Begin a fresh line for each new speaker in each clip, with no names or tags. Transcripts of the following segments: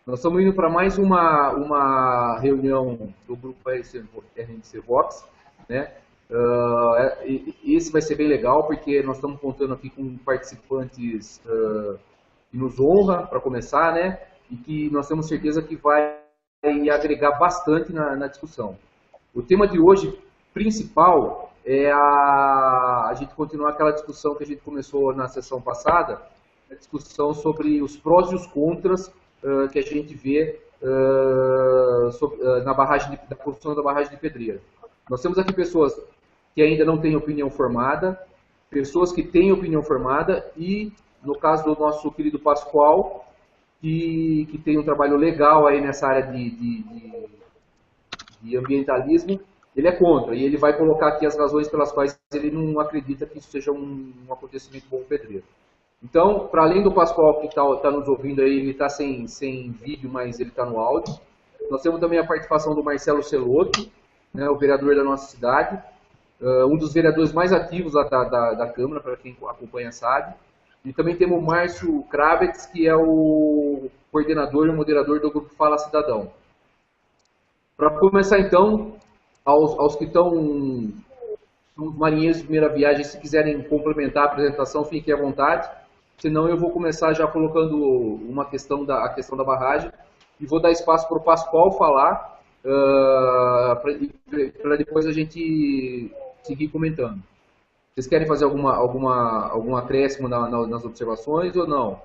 Nós estamos indo para mais uma reunião do grupo RNC Vox, né? Esse vai ser bem legal, porque nós estamos contando aqui com participantes que nos honra, para começar, né? E que nós temos certeza que vai agregar bastante na discussão. O tema de hoje, principal, é a gente continuar aquela discussão que a gente começou na sessão passada, a discussão sobre os prós e os contras que a gente vê na da construção da barragem de Pedreira. Nós temos aqui pessoas que ainda não têm opinião formada, pessoas que têm opinião formada e, no caso do nosso querido Pascoal, que tem um trabalho legal aí nessa área de ambientalismo, ele é contra, e ele vai colocar aqui as razões pelas quais ele não acredita que isso seja um acontecimento bom Pedreira. Então, para além do Pascoal que está nos ouvindo aí, ele está sem vídeo, mas ele está no áudio. Nós temos também a participação do Marcelo Celotto, né, o vereador da nossa cidade, um dos vereadores mais ativos da Câmara, para quem acompanha sabe. E também temos o Márcio Kravetz, que é o coordenador e o moderador do grupo Fala Cidadão. Para começar então, aos que estão os marinheiros de primeira viagem, se quiserem complementar a apresentação, fiquem à vontade. Senão eu vou começar já colocando a questão da barragem e vou dar espaço para o Pascoal falar, para depois a gente seguir comentando. Vocês querem fazer algum acréscimo nas observações ou não?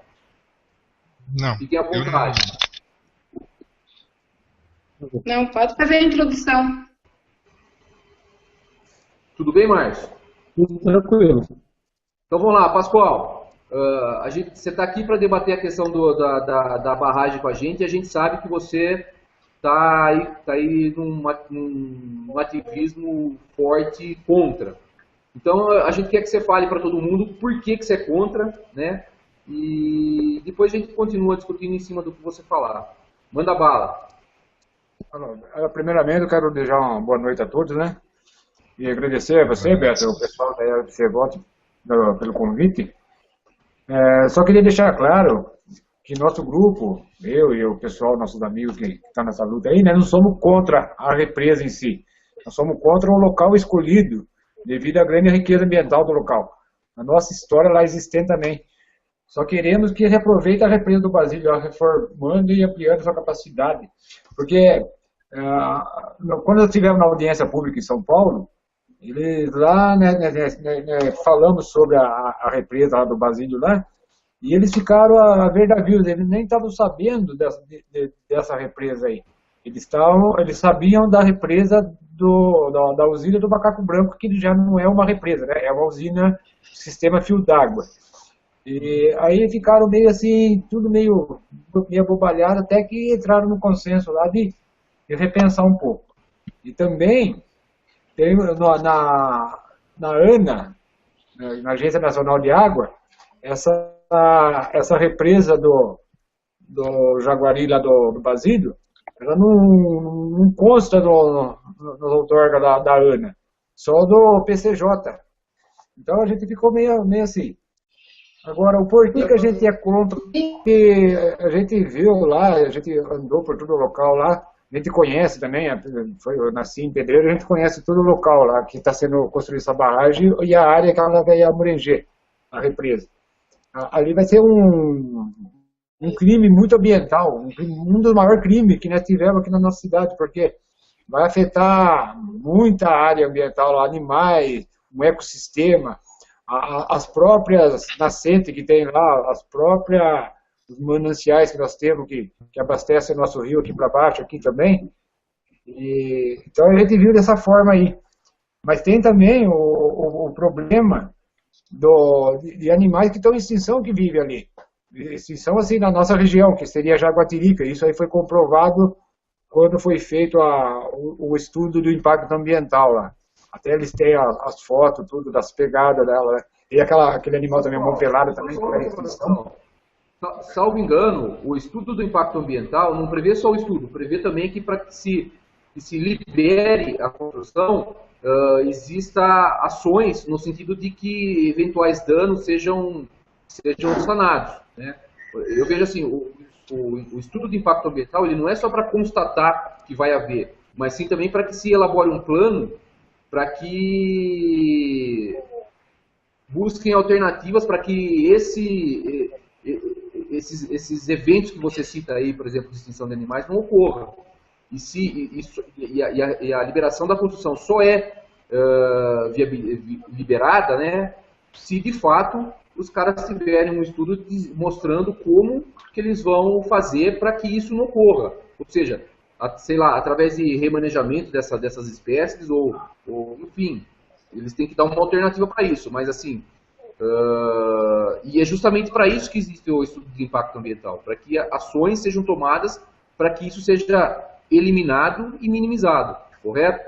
Não.
Fiquem à vontade.
Não, pode fazer a introdução.
Tudo bem, Márcio?
Tudo tranquilo.
Então vamos lá, Pascoal. Você está aqui para debater a questão da barragem com a gente, e a gente sabe que você está aí num ativismo forte contra. Então a gente quer que você fale para todo mundo por que você é contra, né? E depois a gente continua discutindo em cima do que você falar. Manda bala.
Primeiramente eu quero desejar uma boa noite a todos, né? E agradecer a você, Beto, o pessoal da RFC Vox pelo convite. Só queria deixar claro que nosso grupo, eu e o pessoal, nossos amigos que estão nessa luta aí, né, não somos contra a represa em si. Nós somos contra o local escolhido, devido à grande riqueza ambiental do local. A nossa história lá existente também. Só queremos que reaproveite a represa do Basílio, reformando e ampliando sua capacidade. Porque quando estivemos na audiência pública em São Paulo, eles lá, falamos sobre a represa lá do Basílio lá, e eles ficaram a ver navios, eles nem estavam sabendo dessa represa aí. Eles sabiam da represa da usina do Macaco Branco, que já não é uma represa, né? É uma usina sistema fio d'água. E aí ficaram meio assim, tudo meio abobalhado, até que entraram no consenso lá de repensar um pouco. E também tem na ANA, na Agência Nacional de Água, essa represa do Jaguari lá do Basílio, ela não consta nos outorga da ANA, só do PCJ. Então a gente ficou meio assim. Agora, o porquê que a gente é contra? Porque a gente viu lá, a gente andou por todo o local lá, a gente conhece também, eu nasci em Pedreira, a gente conhece todo o local lá que está sendo construída essa barragem e a área que ela vai abranger, a represa. Ali vai ser um crime muito ambiental, um dos maiores crimes que nós tivemos aqui na nossa cidade, porque vai afetar muita área ambiental, animais, um ecossistema, as próprias nascentes que tem lá, os mananciais que nós temos que abastecem o nosso rio aqui para baixo, aqui também. Então a gente viu dessa forma aí. Mas tem também o problema de animais que estão em extinção que vivem ali. Extinção assim na nossa região, que seria Jaguatirica. Isso aí foi comprovado quando foi feito o estudo do impacto ambiental lá. Até eles têm as fotos, tudo, das pegadas dela, né? E aquele animal também, a mão pelada também.
Salvo engano, o estudo do impacto ambiental não prevê só o estudo, prevê também que para que se libere a construção, exista ações no sentido de que eventuais danos sejam sanados, né? Eu vejo assim, o estudo de impacto ambiental ele não é só para constatar que vai haver, mas sim também para que se elabore um plano para que busquem alternativas para que esses eventos que você cita aí, por exemplo, de extinção de animais, não ocorram. E a liberação da construção só é liberada, né, se de fato os caras tiverem um estudo mostrando como que eles vão fazer para que isso não ocorra. Ou seja, sei lá, através de remanejamento dessas espécies, ou enfim, eles têm que dar uma alternativa para isso. Mas assim, e é justamente para isso que existe o estudo de impacto ambiental, para que ações sejam tomadas para que isso seja eliminado e minimizado, correto?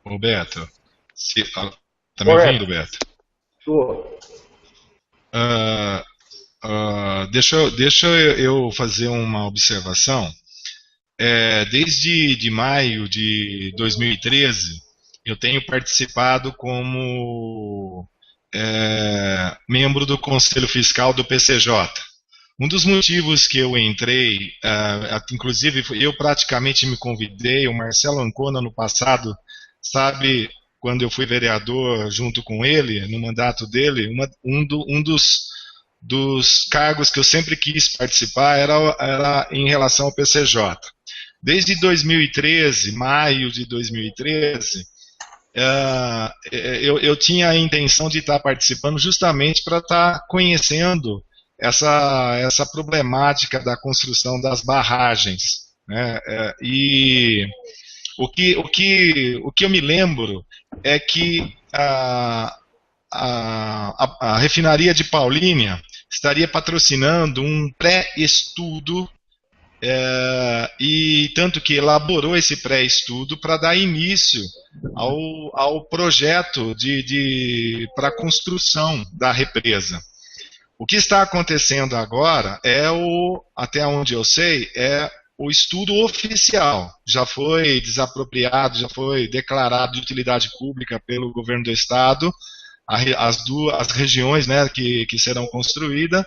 Ô Beto, tá me ouvindo, Beto?
Estou.
Deixa eu fazer uma observação. Desde maio de 2013, eu tenho participado como membro do Conselho Fiscal do PCJ. Um dos motivos que eu entrei, inclusive eu praticamente me convidei, o Marcelo Ancona no passado, sabe, quando eu fui vereador junto com ele, no mandato dele, um dos cargos que eu sempre quis participar era em relação ao PCJ. Desde 2013, maio de 2013, eu tinha a intenção de estar participando justamente para estar conhecendo essa problemática da construção das barragens, né? E o que eu me lembro é que a refinaria de Paulínia estaria patrocinando um pré-estudo, e tanto que elaborou esse pré-estudo para dar início ao projeto para a construção da represa. O que está acontecendo agora até onde eu sei, é o estudo oficial. Já foi desapropriado, já foi declarado de utilidade pública pelo governo do estado, as regiões, né, que serão construídas,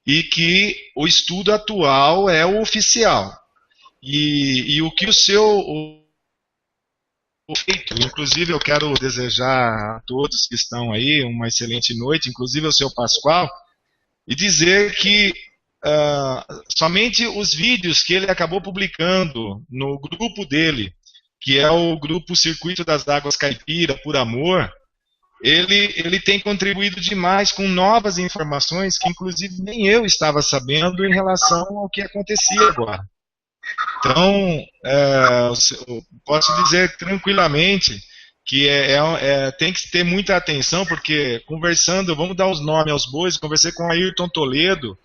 e que o estudo atual é o oficial. E o que inclusive eu quero desejar a todos que estão aí uma excelente noite, inclusive ao seu Pascoal, e dizer que somente os vídeos que ele acabou publicando no grupo dele, que é o grupo Circuito das Águas Caipira, por Amor, ele tem contribuído demais com novas informações que inclusive nem eu estava sabendo em relação ao que acontecia agora. Então, posso dizer tranquilamente que tem que ter muita atenção, porque conversando, vamos dar os nomes aos bois, conversei com o Ayrton Toledo,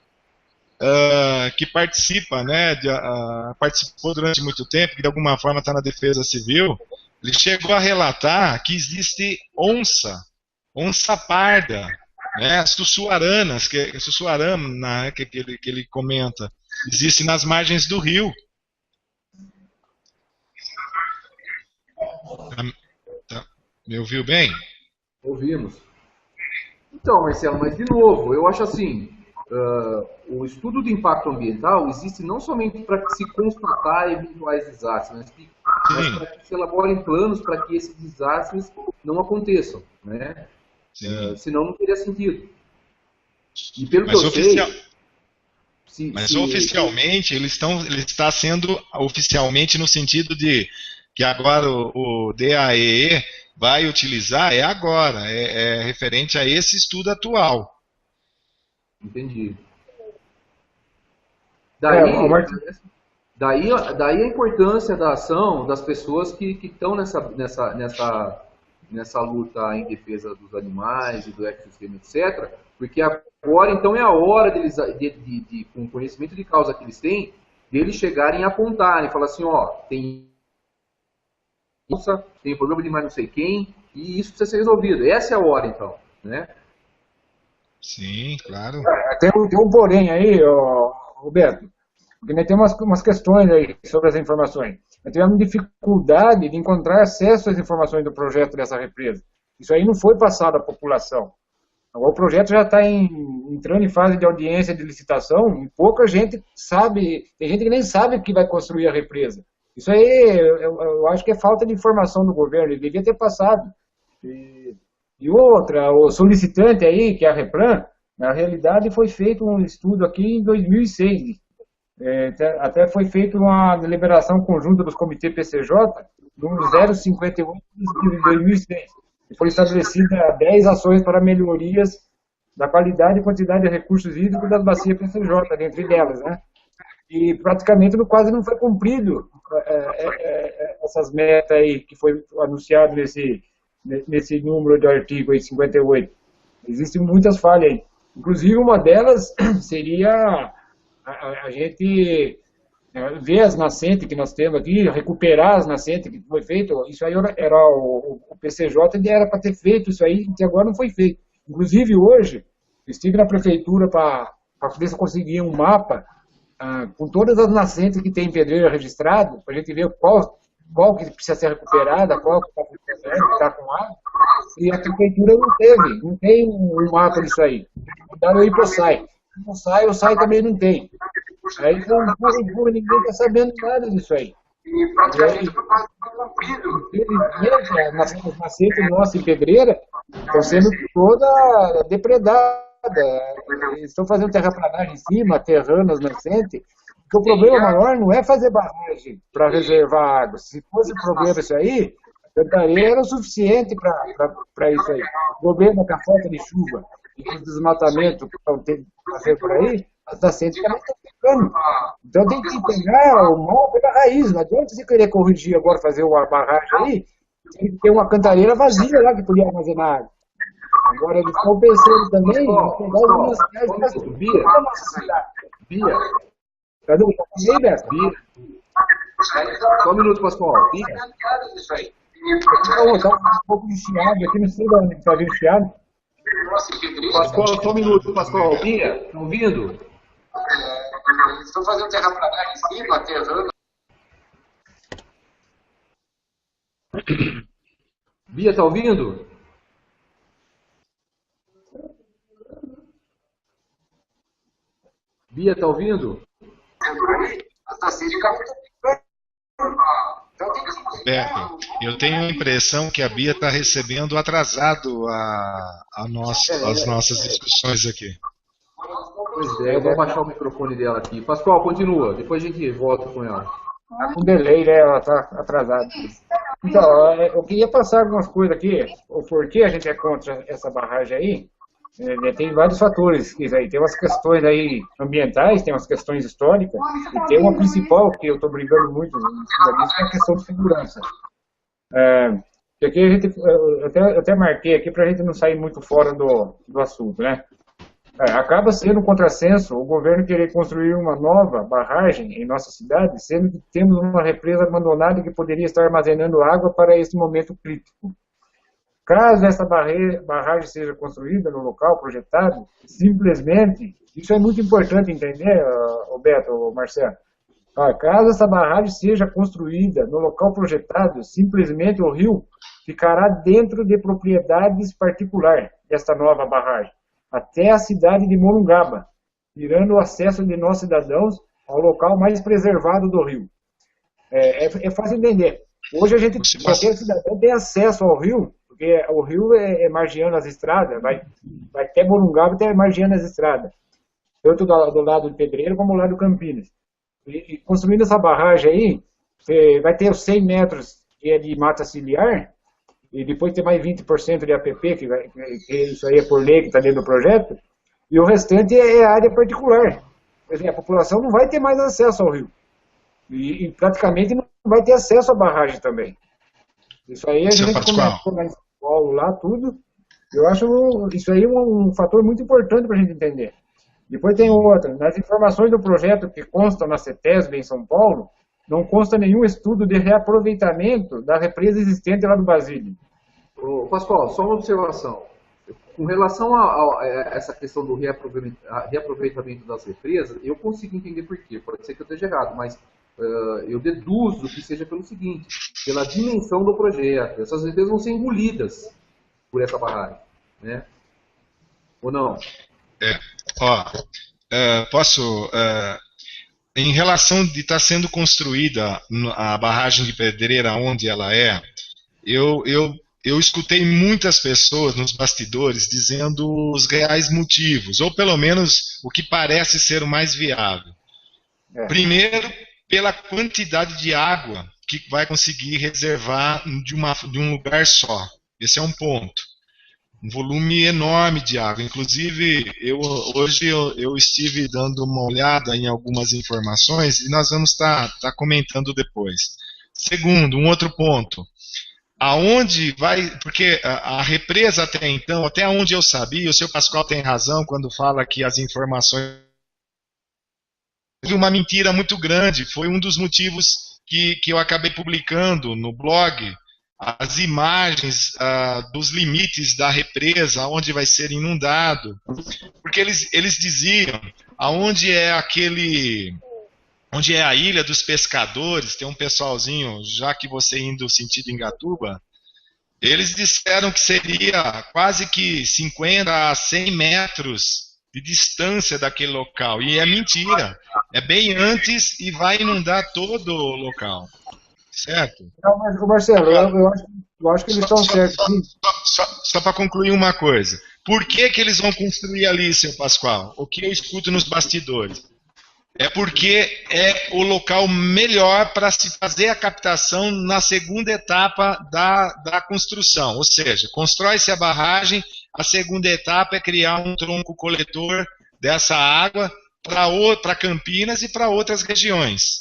que participa, né, participou durante muito tempo, que de alguma forma está na Defesa Civil. Ele chegou a relatar que existe onça parda, né, sussuaranas, sussuarana, que ele comenta, existe nas margens do rio. Me ouviu bem?
Ouvimos. Então, Marcelo, mas de novo, eu acho assim, o estudo de impacto ambiental existe não somente para se constatar eventuais desastres, mas para que se elaborem planos para que esses desastres não aconteçam, né? Senão não teria sentido. E pelo que eu sei...
Mas oficialmente, ele está sendo oficialmente no sentido de que agora o DAEE vai utilizar, agora, é referente a esse estudo atual.
Entendi. Daí a importância da ação das pessoas que estão nessa luta em defesa dos animais e do ecossistema, etc. Porque agora, então, é a hora deles, com o conhecimento de causa que eles têm, deles chegarem e apontarem, falar assim, ó, tem problema de mais não sei quem, e isso precisa ser resolvido. Essa é a hora, então, né?
Sim, claro.
Tem um porém aí, Roberto, porque nós temos umas questões aí sobre as informações. Nós tivemos dificuldade de encontrar acesso às informações do projeto dessa represa. Isso aí não foi passado à população. Agora, o projeto já está entrando em fase de audiência de licitação e pouca gente sabe, tem gente que nem sabe que vai construir a represa. Isso aí, eu acho que é falta de informação do governo, ele devia ter passado. E outra, o solicitante aí, que é a Replan, na realidade foi feito um estudo aqui em 2006. Até foi feita uma deliberação conjunta dos comitês PCJ, no 058 de 2006. E foi estabelecida 10 ações para melhorias da qualidade e quantidade de recursos hídricos das bacias PCJ, dentre delas, né? E praticamente quase não foi cumprido essas metas aí que foi anunciado nesse número de artigo aí, 58. Existem muitas falhas aí. Inclusive, uma delas seria a gente ver as nascentes que nós temos aqui, recuperar as nascentes que foi feito. Isso aí era o PCJ, ele era para ter feito isso aí, que agora não foi feito. Inclusive, hoje, eu estive na prefeitura para ver se eu conseguia um mapa com todas as nascentes que tem em Pedreira registrado, para a gente ver qual que precisa ser recuperada, qual que está com água, e a prefeitura não tem um mapa disso aí. Mandaram eu ir para o SAI. O SAI também não tem. Aí foi ninguém está sabendo nada disso aí. E praticamente as nascentes nossas em Pedreira estão sendo toda depredada. Estão fazendo terraplanagem em cima, aterrando as nascentes. Porque o problema maior não é fazer barragem para reservar água. Se fosse problema isso aí, a cantareira era o suficiente para isso aí. O problema é que a falta de chuva e o desmatamento que estão fazendo por aí, as nascentes também estão ficando. Então tem que pegar o mal pela raiz. Não adianta você querer corrigir agora, fazer uma barragem aí, tem que ter uma cantareira vazia lá que podia armazenar água. Agora eles estão pensando também em pegar algumas cidades da nossa cidade.
Bia.
Cadê? Tá aí, Beto?
Bia. Só um minuto, Pascoal. Bia.
Tá um pouco de chiado aqui, não sei de onde está vindo chiado.
Pascoal, só um minuto, Pascoal. Bia, estão ouvindo?
Eles estão fazendo terraplanagem em cima, aterrando.
Bia, está ouvindo? Bia, está ouvindo?
Beto, eu tenho a impressão que a Bia está recebendo atrasado as nossas discussões aqui.
Pois é, eu vou baixar o microfone dela aqui. Pascoal, continua, depois a gente volta com ela.
Tá com delay, né? Ela está atrasada. Então, eu queria passar algumas coisas aqui, o porquê a gente é contra essa barragem aí. Tem vários fatores, aí tem umas questões aí ambientais, tem umas questões históricas, e tem uma principal que eu estou brigando muito, que é a questão de segurança. Aqui a gente, eu até marquei aqui para a gente não sair muito fora do assunto, né? Acaba sendo um contrassenso o governo querer construir uma nova barragem em nossa cidade, sendo que temos uma represa abandonada que poderia estar armazenando água para esse momento crítico. Caso essa barragem seja construída no local projetado, simplesmente, isso é muito importante entender, Beto, Marcelo, caso essa barragem seja construída no local projetado, simplesmente o rio ficará dentro de propriedades particulares desta nova barragem, até a cidade de Morungaba, tirando o acesso de nossos cidadãos ao local mais preservado do rio. É fácil entender. Hoje qualquer cidadão tem acesso ao rio, porque o rio é margeando as estradas, vai até Morungaba e margeando as estradas, tanto do lado de Pedreira como do lado do Campinas. E construindo essa barragem aí, vai ter os 100 metros que é de mata ciliar, e depois tem mais 20% de APP, que isso aí é por lei que está dentro do projeto, e o restante é área particular. Quer dizer, a população não vai ter mais acesso ao rio. E praticamente não vai ter acesso à barragem também. Isso aí a gente começou na escola lá, tudo. Eu acho isso aí um fator muito importante para a gente entender. Depois tem outra. Nas informações do projeto que constam na CETESB em São Paulo, não consta nenhum estudo de reaproveitamento da represa existente lá do Basílio.
Pascoal, só uma observação. Com relação a essa questão do reaproveitamento das represas, eu consigo entender por quê. Pode ser que eu esteja errado, mas eu deduzo que seja pelo seguinte, pela dimensão do projeto. Essas represas vão ser engolidas por essa barragem, né? Ou não?
Ó, posso... em relação de estar sendo construída a barragem de Pedreira onde ela é, eu escutei muitas pessoas nos bastidores dizendo os reais motivos, ou pelo menos o que parece ser o mais viável. Primeiro, pela quantidade de água que vai conseguir reservar de um lugar só. Esse é um ponto. Um volume enorme de água. Inclusive, hoje eu estive dando uma olhada em algumas informações e nós vamos estar comentando depois. Segundo, um outro ponto. Aonde vai, porque a represa até então, até onde eu sabia, o seu Pascoal tem razão quando fala que as informações... Uma mentira muito grande, foi um dos motivos que eu acabei publicando no blog, as imagens dos limites da represa, onde vai ser inundado, porque eles diziam, onde é a Ilha dos Pescadores, tem um pessoalzinho, já que você indo sentido Ingatuba, eles disseram que seria quase que 50 a 100 metros de distância daquele local, e é mentira, é bem antes e vai inundar todo o local, certo?
Não, mas, Marcelo, eu acho que eles estão certos.
Só para concluir uma coisa, por que eles vão construir ali, seu Pascoal? O que eu escuto nos bastidores? É porque é o local melhor para se fazer a captação na segunda etapa da construção. Ou seja, constrói-se a barragem, a segunda etapa é criar um tronco coletor dessa água para Campinas e para outras regiões.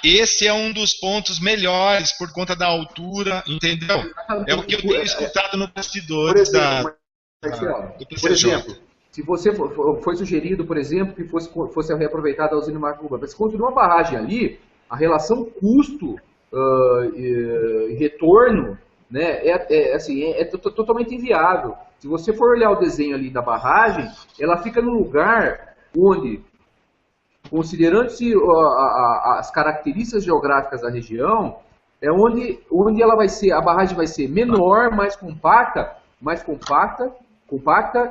Esse é um dos pontos melhores por conta da altura, entendeu? É o que eu tenho escutado no bastidores do PCJ.
Por exemplo, se você foi sugerido, por exemplo, que fosse reaproveitada a usina Marco Rubens, mas se continua uma barragem ali, a relação custo e retorno, né, totalmente inviável. Se você for olhar o desenho ali da barragem, ela fica num lugar onde, considerando-se as características geográficas da região, é onde a barragem vai ser menor, mais compacta,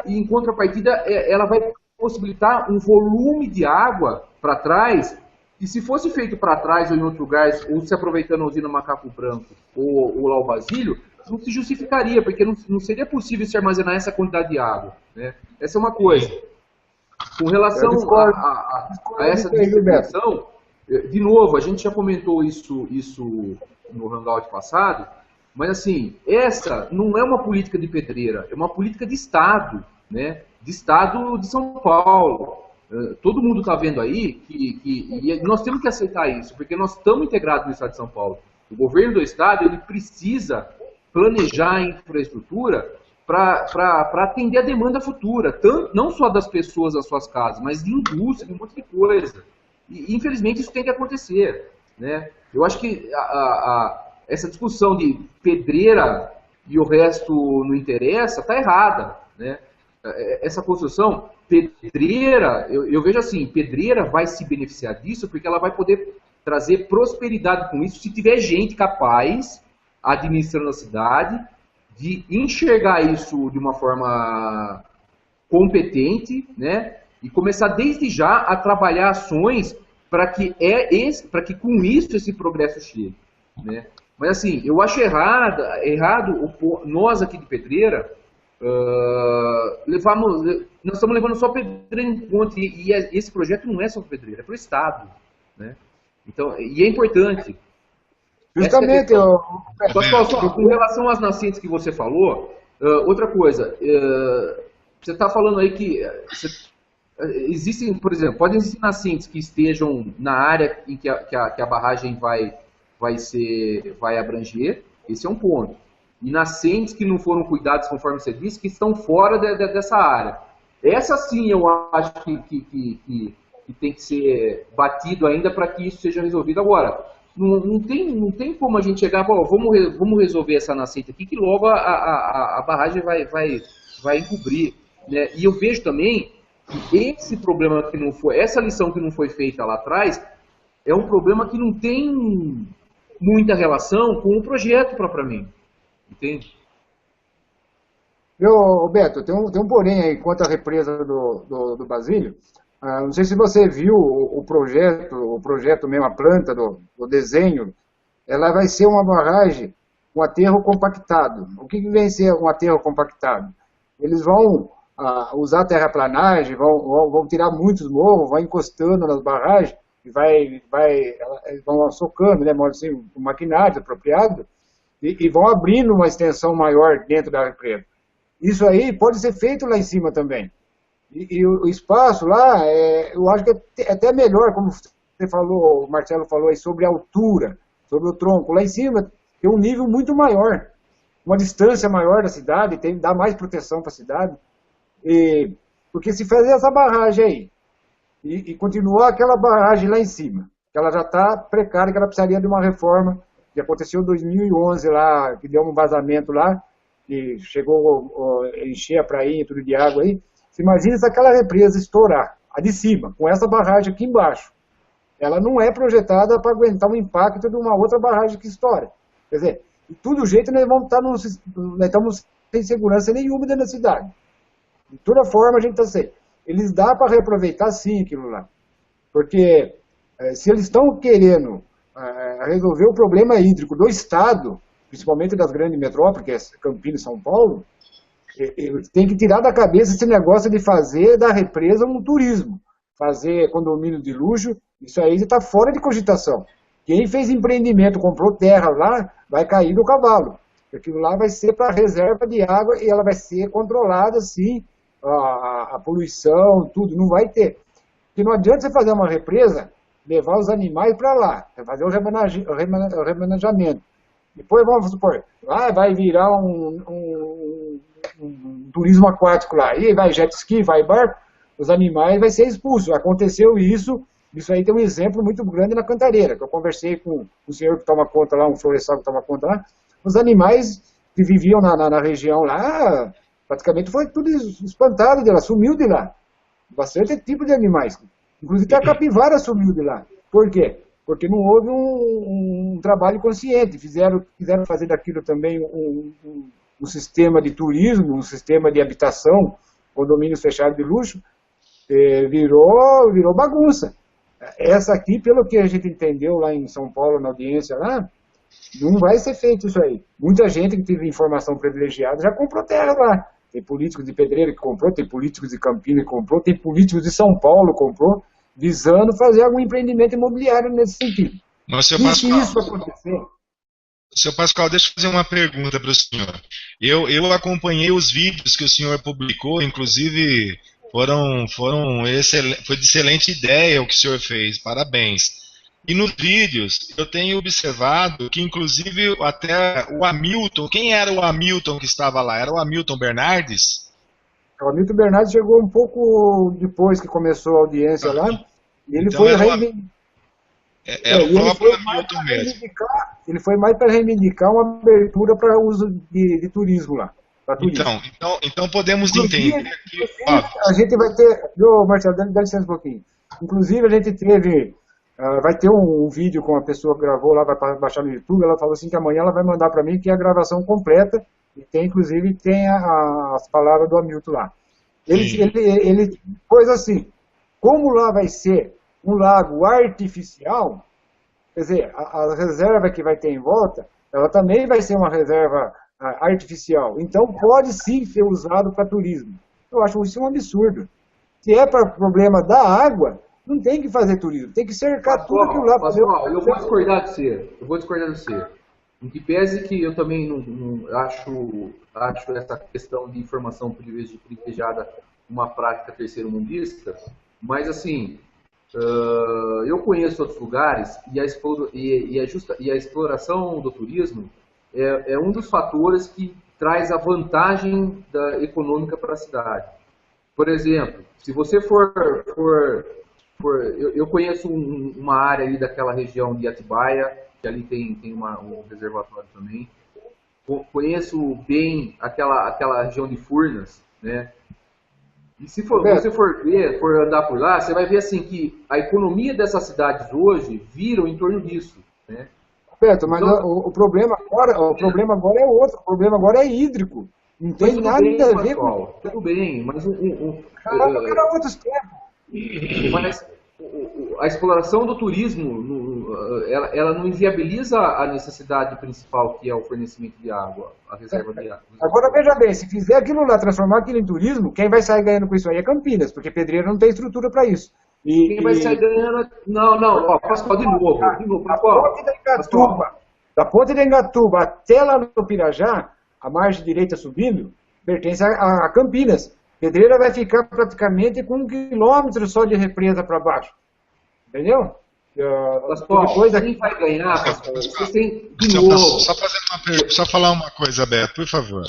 e em contrapartida ela vai possibilitar um volume de água para trás, e se fosse feito para trás ou em outro lugar, ou se aproveitando a usina Macaco Branco ou lá o Basílio, não se justificaria, porque não seria possível se armazenar essa quantidade de água, né? Essa é uma coisa. Com relação a essa distribuição, de novo, a gente já comentou isso no Hangout passado, mas assim, essa não é uma política de Pedreira, é uma política de Estado, né? De Estado de São Paulo. Todo mundo está vendo aí e nós temos que aceitar isso, porque nós estamos integrados no Estado de São Paulo. O governo do Estado ele precisa planejar a infraestrutura para atender a demanda futura, não só das pessoas das suas casas, mas de indústria, de um monte de coisa. E infelizmente isso tem que acontecer, né? Eu acho que essa discussão de Pedreira e o resto não interessa está errada, né? Essa construção, Pedreira, eu vejo assim, Pedreira vai se beneficiar disso porque ela vai poder trazer prosperidade com isso se tiver gente capaz, administrando a cidade, de enxergar isso de uma forma competente, né? E começar desde já a trabalhar ações para que com isso esse progresso chegue, né? Mas assim, eu acho errado nós aqui de Pedreira nós estamos levando só Pedreira em conta, e esse projeto não é só para Pedreira, é para o Estado, né? Então, e é importante.
Justamente,
Pascoal, só com relação às nascentes que você falou, outra coisa, você está falando aí que existem, por exemplo, podem existir nascentes que estejam na área em que a barragem vai abranger, esse é um ponto. E nascentes que não foram cuidadas, conforme você disse, que estão fora dessa área. Essa sim eu acho que tem que ser batido ainda para que isso seja resolvido. Agora, não tem como a gente chegar, vamos resolver essa nascente aqui, que logo a barragem vai encobrir, né? E eu vejo também que esse problema que não foi, essa lição que não foi feita lá atrás, é um problema que não tem muita relação com o projeto propriamente, entende?
Beto, tem um porém aí quanto à represa do Basílio. Não sei se você viu o projeto mesmo, a planta do desenho, ela vai ser uma barragem com aterro compactado. O que vem ser um aterro compactado? Eles vão usar terraplanagem, vão tirar muitos morros, vão encostando nas barragens, e vão socando, né, assim, um maquinário apropriado, e vão abrindo uma extensão maior dentro da represa. Isso aí pode ser feito lá em cima também. E o espaço lá, eu acho que é até melhor, como você falou, o Marcelo falou aí, sobre a altura, sobre o tronco. Lá em cima tem um nível muito maior, uma distância maior da cidade, dá mais proteção para a cidade. Porque se fazer essa barragem aí, e continuar aquela barragem lá em cima, que ela já está precária, que ela precisaria de uma reforma, que aconteceu em 2011 lá, que deu um vazamento lá, que chegou a encher a prainha, tudo de água aí. Você imagina se aquela represa estourar, a de cima, com essa barragem aqui embaixo. Ela não é projetada para aguentar o impacto de uma outra barragem que estoura. Quer dizer, de todo jeito nós estamos sem segurança nenhuma dentro da cidade. De toda forma a gente está sem. Eles dá para reaproveitar sim aquilo lá. Porque se eles estão querendo resolver o problema hídrico do Estado, principalmente das grandes metrópoles, que é Campinas e São Paulo, tem que tirar da cabeça esse negócio de fazer da represa um turismo. Fazer condomínio de luxo, isso aí está fora de cogitação. Quem fez empreendimento, comprou terra lá, vai cair do cavalo. Aquilo lá vai ser para reserva de água e ela vai ser controlada, sim, a poluição, tudo, não vai ter. Porque não adianta você fazer uma represa, levar os animais para lá, fazer o remanejamento. Depois, vamos supor, vai virar um turismo aquático lá, e vai jet ski, vai barco, os animais vai ser expulso. Aconteceu isso aí tem um exemplo muito grande na Cantareira, que eu conversei com o senhor que toma conta lá, um florestal que toma conta lá, os animais que viviam na região lá, praticamente foi tudo espantado de lá, sumiu de lá. Bastante tipo de animais. Inclusive a capivara sumiu de lá. Por quê? Porque não houve um trabalho consciente. Quiseram fazer daquilo também um sistema de turismo, um sistema de habitação, condomínios fechados de luxo, virou bagunça. Essa aqui, pelo que a gente entendeu lá em São Paulo, na audiência lá, não vai ser feito isso aí. Muita gente que teve informação privilegiada já comprou terra lá. Tem políticos de Pedreira que comprou, tem políticos de Campinas que comprou, tem políticos de São Paulo que comprou, visando fazer algum empreendimento imobiliário nesse sentido.
Mas, seu Pascoal, deixa eu fazer uma pergunta para o senhor. Eu acompanhei os vídeos que o senhor publicou, inclusive foi de excelente ideia o que o senhor fez, parabéns. E nos vídeos eu tenho observado que inclusive até o Hamilton, quem era o Hamilton que estava lá? Era o Hamilton Bernardes?
O Hamilton Bernardes chegou um pouco depois que começou a audiência lá, e ele
então
foi
era o próprio Hamilton mesmo.
Ele foi mais para reivindicar uma abertura para uso de turismo lá.
Então podemos entender que...
A gente vai ter... Marcelo, dá licença um pouquinho. Inclusive a gente teve... vai ter um vídeo com a pessoa que gravou lá, vai baixar no YouTube, ela falou assim que amanhã ela vai mandar para mim que é a gravação completa, e inclusive tem as palavras do Hamilton lá. Ele pôs assim, como lá vai ser um lago artificial, quer dizer, a reserva que vai ter em volta, ela também vai ser uma reserva artificial, então pode sim ser usado para turismo. Eu acho isso um absurdo. Se é para problema da água, não tem que fazer turismo, tem que cercar tudo aquilo lá.
Pascoal, eu vou discordar de você. Em que pese que eu também não acho essa questão de informação privilegiada uma prática terceiro-mundista, mas assim, eu conheço outros lugares e a exploração do turismo é um dos fatores que traz a vantagem econômica para a cidade. Por exemplo, se você eu conheço uma área ali daquela região de Atibaia, que ali tem um reservatório também. Conheço bem aquela região de Furnas, né? E se você for andar por lá, você vai ver assim que a economia dessas cidades hoje viram em torno disso, né?
Beto, mas então, o problema agora é outro. O problema agora é hídrico. Não tem
tudo
nada
bem,
a ver com...
Pascoal, tudo bem, mas
Era outros tempos.
mas a exploração do turismo, ela não inviabiliza a necessidade principal, que é o fornecimento de água, a reserva de água.
Agora veja bem, se fizer aquilo lá, transformar aquilo em turismo, quem vai sair ganhando com isso aí é Campinas, porque Pedreira não tem estrutura para isso.
Quem vai sair ganhando... Não, ó, Pascoal, de novo, Pascoal.
Da ponte da Engatuba até lá no Pirajá, a margem direita subindo, pertence a Campinas. Pedreira vai ficar praticamente com 1 quilômetro só de represa para baixo. Entendeu?
Pascoal, quem vai ganhar, Pascoal? Vocês têm de novo.
Só falar uma coisa, Beto, por favor.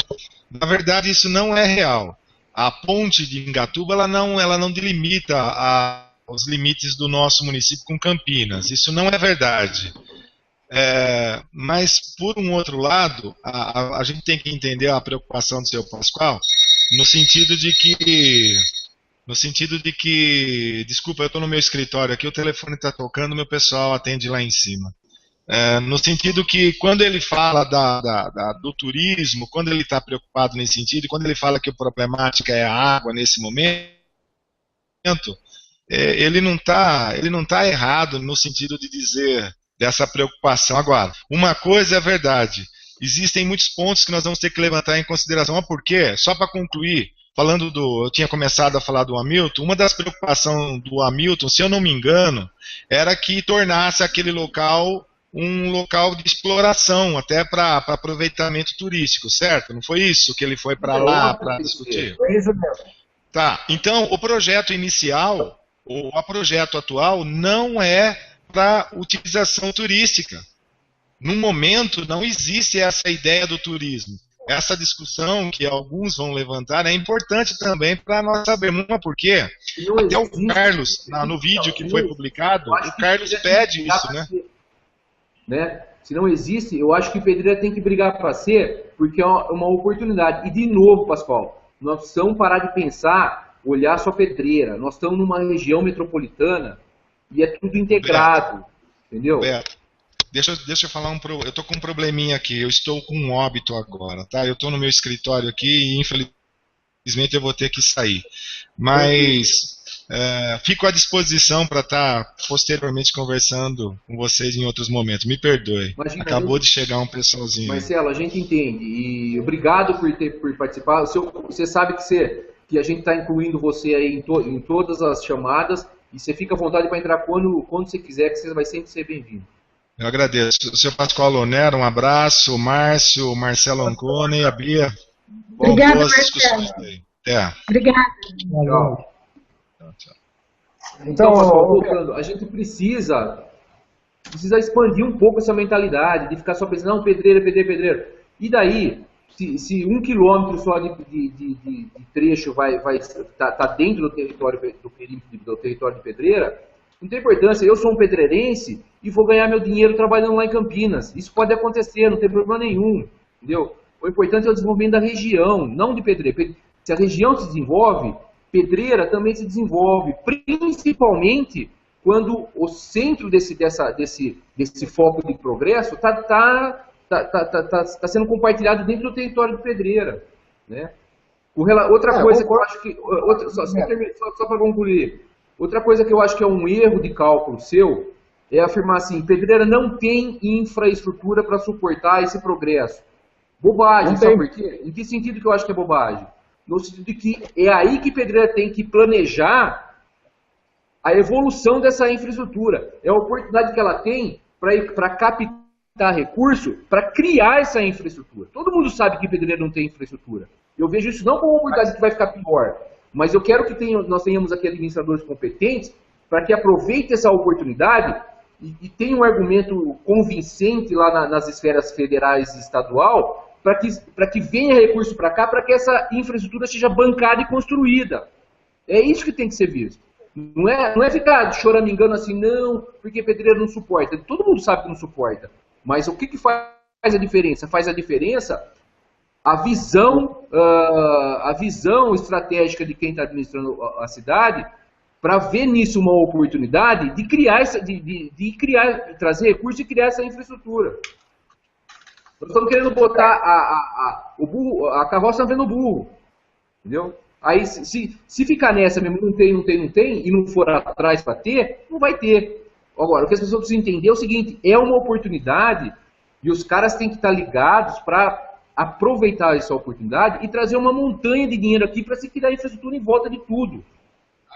Na verdade, isso não é real. A ponte de Engatuba, ela não delimita os limites do nosso município com Campinas. Isso não é verdade. Mas, por um outro lado, a gente tem que entender a preocupação do seu Pascoal, no sentido de que, desculpa, eu estou no meu escritório aqui, o telefone está tocando, meu pessoal atende lá em cima. No sentido que, quando ele fala do turismo, quando ele está preocupado nesse sentido, quando ele fala que a problemática é a água nesse momento, ele não tá errado no sentido de dizer dessa preocupação. Agora, uma coisa é verdade, existem muitos pontos que nós vamos ter que levantar em consideração. Por quê? Só para concluir, eu tinha começado a falar do Hamilton, uma das preocupações do Hamilton, se eu não me engano, era que tornasse aquele local um local de exploração, até para aproveitamento turístico, certo? Não foi isso que ele foi para lá para discutir?
Foi isso mesmo.
Tá, então o projeto inicial, o projeto atual, não é para utilização turística. No momento, não existe essa ideia do turismo. Essa discussão que alguns vão levantar é importante também para nós sabermos. Por quê? Até o Carlos, no vídeo que foi publicado, o Carlos pede isso,
né? Se não existe, eu acho que Pedreira tem que brigar para ser, porque é uma oportunidade. E de novo, Pascoal, nós precisamos parar de pensar, olhar só Pedreira. Nós estamos numa região metropolitana e é tudo integrado, Beto, entendeu?
Beto, deixa eu falar eu estou com um probleminha aqui, eu estou com um óbito agora, tá? Eu estou no meu escritório aqui e infelizmente eu vou ter que sair. Mas fico à disposição para estar posteriormente conversando com vocês em outros momentos. Me perdoe.
Imagina,
acabou de chegar um pessoalzinho.
Marcelo, a gente entende. E obrigado por participar. Você sabe que a gente está incluindo você aí em todas as chamadas. E você fica à vontade para entrar quando você quiser, que você vai sempre ser bem-vindo.
Eu agradeço. O senhor Pascoal Lonero, um abraço. O Márcio, o Marcelo Ancone, a Bia.
Obrigada, Marcelo. Obrigada.
Tchau.
Então, Pascoal, voltando, a gente precisa expandir um pouco essa mentalidade de ficar só pensando, não, pedreira. E daí, se 1 quilômetro só de trecho tá dentro do território do perímetro do território de Pedreira, não tem importância. Eu sou um pedreirense e vou ganhar meu dinheiro trabalhando lá em Campinas. Isso pode acontecer, não tem problema nenhum, entendeu? O importante é o desenvolvimento da região, não de Pedreira. Se a região se desenvolve, Pedreira também se desenvolve, principalmente quando o centro desse foco de progresso está sendo compartilhado dentro do território de Pedreira, né? Outra coisa que eu acho que... Só para concluir. Outra coisa que eu acho que é um erro de cálculo seu é afirmar assim, Pedreira não tem infraestrutura para suportar esse progresso. Bobagem, sabe por quê? Em que sentido que eu acho que é bobagem? No sentido de que é aí que Pedreira tem que planejar a evolução dessa infraestrutura. É a oportunidade que ela tem para captar recurso, para criar essa infraestrutura. Todo mundo sabe que Pedreira não tem infraestrutura. Eu vejo isso não como uma oportunidade que vai ficar pior, mas eu quero que nós tenhamos aqui administradores competentes para que aproveitem essa oportunidade e tenham um argumento convincente lá nas esferas federais e estadual para que venha recurso para cá, para que essa infraestrutura seja bancada e construída. É isso que tem que ser visto. Não é ficar choramingando assim, não, porque Pedreira não suporta. Todo mundo sabe que não suporta. Mas o que faz a diferença? Faz a diferença a visão estratégica de quem está administrando a cidade, para ver nisso uma oportunidade de criar, de trazer recursos e criar essa infraestrutura. Nós estamos querendo botar a carroça vendo o burro. Entendeu? Aí, se ficar nessa mesmo, não tem, e não for atrás para ter, não vai ter. Agora, o que as pessoas precisam entender é o seguinte, é uma oportunidade e os caras têm que estar ligados para aproveitar essa oportunidade e trazer uma montanha de dinheiro aqui para se criar infraestrutura em volta de tudo.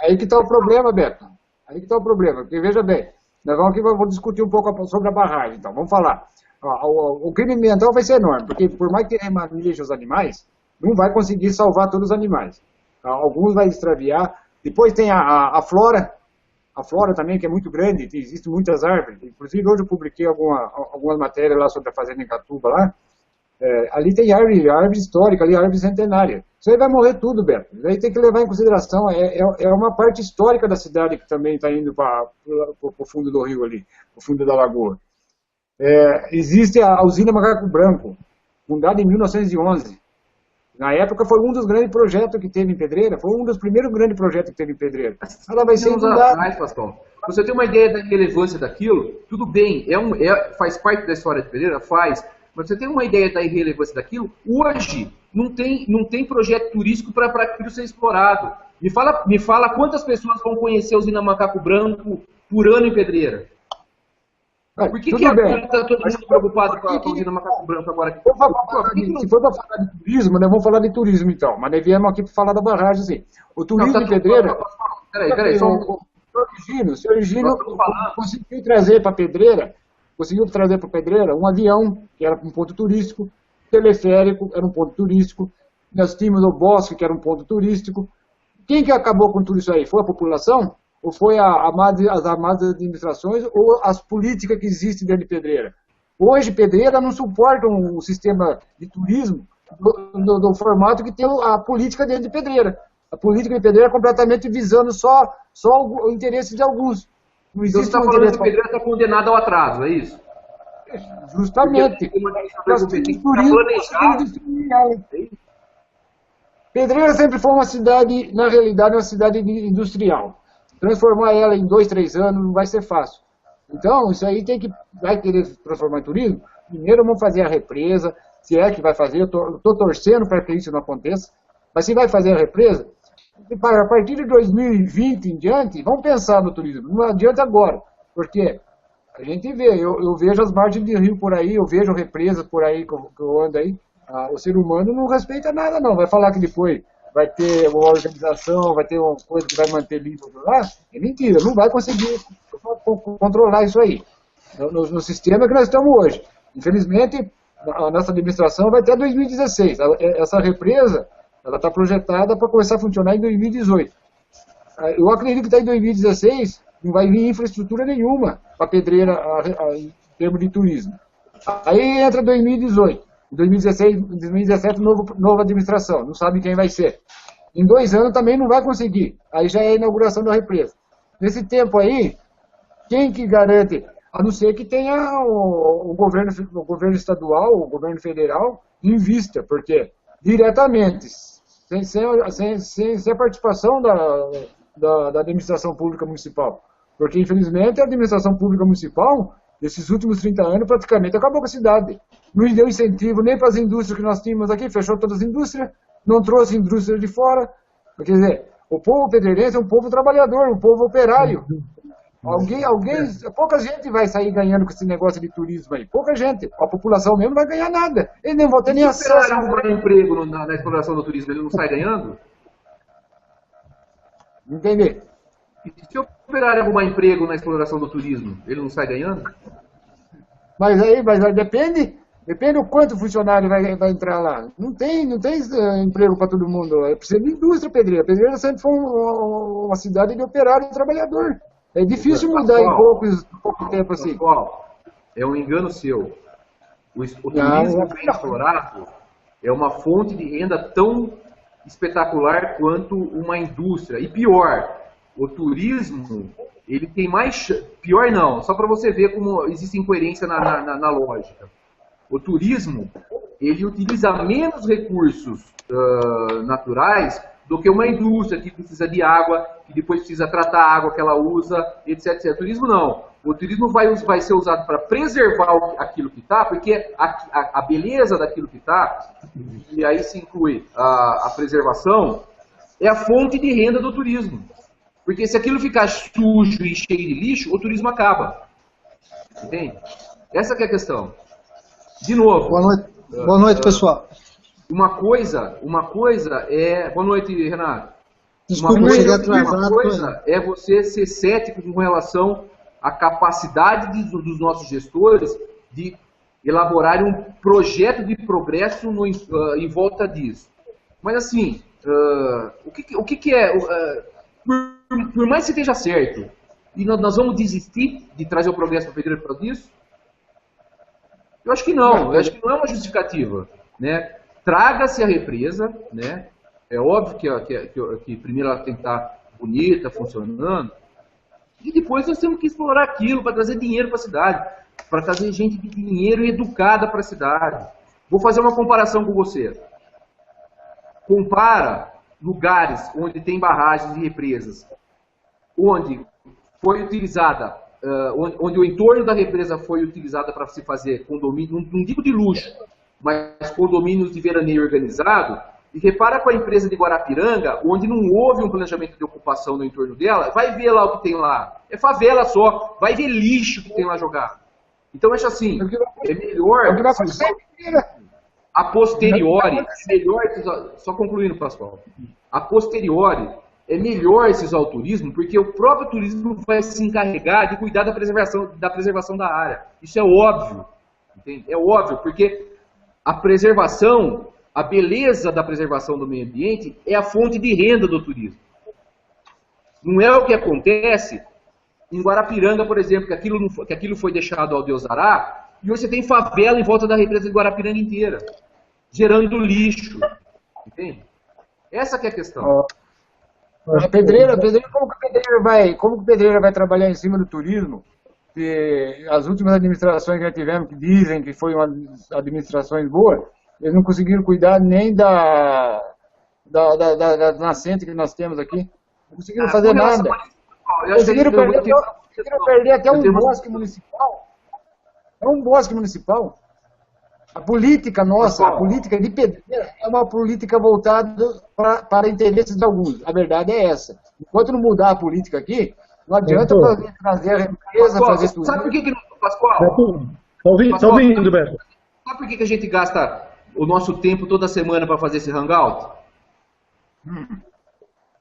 Aí que está o problema, Beto. Aí que está o problema. Porque, veja bem, nós vamos discutir um pouco sobre a barragem, então. Vamos falar. O crime ambiental vai ser enorme, porque por mais que remaneje os animais, não vai conseguir salvar todos os animais. Alguns vai extraviar. Depois tem a flora. A flora também, que é muito grande, existem muitas árvores. Inclusive, hoje eu publiquei algumas matérias lá sobre a fazenda em Catuba, lá. Ali tem árvore histórica, ali, árvore centenária. Isso aí vai morrer tudo, Beto. Isso aí tem que levar em consideração. É uma parte histórica da cidade que também está indo para o fundo do rio ali, o fundo da lagoa. Existe a usina Macaco Branco, fundada em 1911. Na época foi um dos grandes projetos que teve em Pedreira, foi um dos primeiros grandes projetos que teve em Pedreira. Ela vai ser
atrás, Pastor. Você tem uma ideia da relevância daquilo? Tudo bem, faz parte da história de Pedreira? Faz. Mas você tem uma ideia da irrelevância daquilo? Hoje não tem projeto turístico para aquilo ser explorado. Me fala quantas pessoas vão conhecer a usina Macaco Branco por ano em Pedreira? Por que agora está todo mundo preocupado com a usina Macaco Branco agora?
Se for para falar de turismo, nós vamos falar de turismo então. Mas nós viemos aqui para falar da barragem, sim. O turismo de Pedreira...
Peraí, só
o senhor Gino conseguiu trazer para Pedreira um avião, que era um ponto turístico, teleférico, era um ponto turístico, nós tínhamos o bosque, que era um ponto turístico. Quem que acabou com tudo isso aí? Foi a população? Ou foi as armadas administrações, ou as políticas que existem dentro de Pedreira? Hoje, Pedreira não suporta um sistema de turismo do formato que tem a política dentro de Pedreira. A política de Pedreira é completamente visando só o interesse de alguns.
Não existe. Então você está falando que Pedreira está condenada ao atraso, é isso?
Justamente. Pedreira sempre foi uma cidade, na realidade, uma cidade industrial. Transformar ela em 2, 3 anos não vai ser fácil. Então, isso aí vai querer transformar em turismo. Primeiro vamos fazer a represa, se é que vai fazer, eu estou torcendo para que isso não aconteça, mas se vai fazer a represa, a partir de 2020 em diante, vamos pensar no turismo, não adianta agora, porque a gente vê, eu vejo as margens de rio por aí, eu vejo represas por aí que eu ando aí, o ser humano não respeita nada não, vai falar que depois vai ter uma organização, vai ter uma coisa que vai manter limpo lá, é mentira, não vai conseguir controlar isso aí, no sistema que nós estamos hoje. Infelizmente, a nossa administração vai até 2016, essa represa, ela está projetada para começar a funcionar em 2018. Eu acredito que até em 2016 não vai vir infraestrutura nenhuma para Pedreira em termos de turismo. Aí entra 2018. Em 2016, 2017, nova administração, não sabe quem vai ser. Em 2 anos também não vai conseguir, aí já é a inauguração da represa. Nesse tempo aí, quem que garante, a não ser que tenha o governo estadual, o governo federal, invista, porque diretamente, sem a participação da administração pública municipal. Porque, infelizmente, a administração pública municipal, nesses últimos 30 anos, praticamente acabou com a cidade. Não deu incentivo nem para as indústrias que nós tínhamos aqui, fechou todas as indústrias, não trouxe indústria de fora. Quer dizer, o povo pedreirense é um povo trabalhador, um povo operário. Pouca gente vai sair ganhando com esse negócio de turismo aí. Pouca gente. A população mesmo não vai ganhar nada. Ele nem vai ter nem acesso
a um emprego na exploração do turismo, ele não sai ganhando?
Entender?
E se o operário arrumar emprego na exploração do turismo, ele não sai ganhando?
Mas aí depende do quanto funcionário vai entrar lá. Não tem emprego para todo mundo. Precisa de indústria, Pedreira. Pedreira sempre foi uma cidade de operário e trabalhador. É difícil mudar em pouco tempo assim.
Pessoal, é um engano seu. O turismo bem explorado é uma fonte de renda tão espetacular quanto uma indústria. E pior, o turismo, ele tem mais... Pior não, só para você ver como existe incoerência na lógica. O turismo, ele utiliza menos recursos naturais do que uma indústria que precisa de água, que depois precisa tratar a água que ela usa, etc. O turismo não. O turismo vai ser usado para preservar aquilo que está, porque a beleza daquilo que está, e aí se inclui a preservação, é a fonte de renda do turismo. Porque se aquilo ficar sujo e cheio de lixo, o turismo acaba. Entende? Essa que é a questão. De novo.
Boa noite, pessoal.
Uma coisa é... Boa noite, Renato.
Desculpa,
uma coisa é você ser cético com relação à capacidade dos nossos gestores de elaborarem um projeto de progresso em volta disso. Mas assim, o que é... por mais que esteja certo, e nós vamos desistir de trazer o progresso para o Pedreiro por causa disso? Eu acho que não. Eu acho que não é uma justificativa, né? Traga-se a represa, né? É óbvio que primeiro ela tem que estar bonita, funcionando, e depois nós temos que explorar aquilo para trazer dinheiro para a cidade, para trazer gente de dinheiro e educada para a cidade. Vou fazer uma comparação com você. Compara lugares onde tem barragens e represas, onde foi utilizada, onde o entorno da represa foi utilizado para se fazer condomínio, não digo de luxo, mas condomínios de veraneio organizado, e repara com a empresa de Guarapiranga, onde não houve um planejamento de ocupação no entorno dela, vai ver lá o que tem lá. É favela só, vai ver lixo que tem lá jogado. Então, acho assim, é melhor... A posteriori, só concluindo, Pascoal, a posteriori é melhor se usar o turismo, porque o próprio turismo vai se encarregar de cuidar da preservação da área. Isso é óbvio, entende? É óbvio, porque a preservação, a beleza da preservação do meio ambiente é a fonte de renda do turismo. Não é o que acontece em Guarapiranga, por exemplo, que aquilo foi deixado ao Deus dará, e hoje você tem favela em volta da represa de Guarapiranga inteira, gerando lixo. Entende? Essa que é a questão.
Pedreira, como que o Pedreira vai trabalhar em cima do turismo? Que as últimas administrações que já tivemos, que dizem que foram administrações boas, eles não conseguiram cuidar nem da nascente que nós temos aqui. Não conseguiram fazer nada. Conseguiram perder até um bosque municipal. É um bosque municipal. A política nossa, a política de Pedreira, é uma política voltada para interesses de alguns. A verdade é essa. Enquanto não mudar a política aqui, não adianta trazer a empresa, fazer tudo.
Sabe por que não, Pascoal?
Tá ouvindo, Beto?
Sabe por que a gente gasta o nosso tempo toda semana para fazer esse hangout?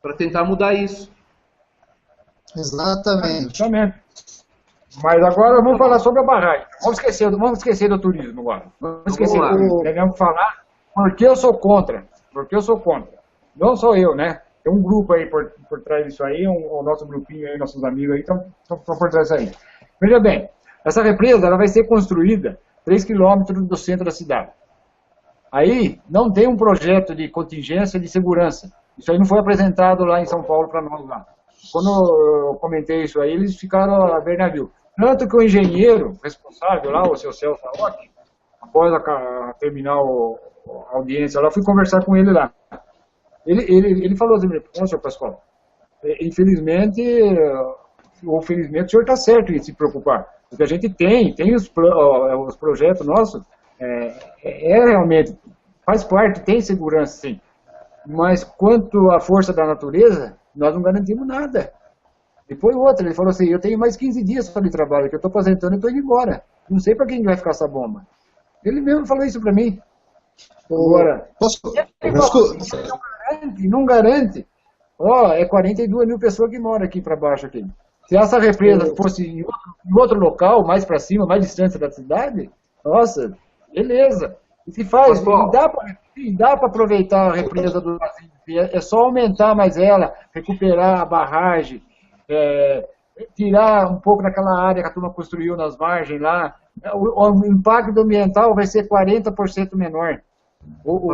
Para tentar mudar isso.
Exatamente.
Mas agora vamos falar sobre a barragem. Vamos esquecer do turismo agora. Vamos esquecer devemos falar porque eu sou contra. Porque eu sou contra. Não sou eu, né? Tem um grupo aí por trás disso aí, o nosso grupinho aí, nossos amigos aí estão por trás disso aí. Veja bem, essa represa ela vai ser construída 3 quilômetros do centro da cidade. Aí não tem um projeto de contingência de segurança. Isso aí não foi apresentado lá em São Paulo para nós lá. Quando eu comentei isso aí, eles ficaram a ver navio. Tanto que o engenheiro responsável lá, o seu Celso Aoki, após terminar a audiência lá, fui conversar com ele lá. Ele falou assim, senhor Pascoal, infelizmente, ou felizmente, o senhor está certo em se preocupar. Porque a gente tem os projetos nossos, realmente, faz parte, tem segurança sim. Mas quanto à força da natureza, nós não garantimos nada. Depois outra, ele falou assim, eu tenho mais 15 dias para de trabalho, que eu estou aposentando e estou indo embora. Não sei para quem vai ficar essa bomba. Ele mesmo falou isso para mim. Agora, não garante. É 42 mil pessoas que moram aqui para baixo. Aqui. Se essa represa fosse em outro local, mais para cima, mais distante da cidade, nossa, beleza. E se faz, dá para aproveitar a represa do Brasil. É só aumentar mais ela, recuperar a barragem, tirar um pouco daquela área que a turma construiu nas margens lá. O impacto ambiental vai ser 40% menor. O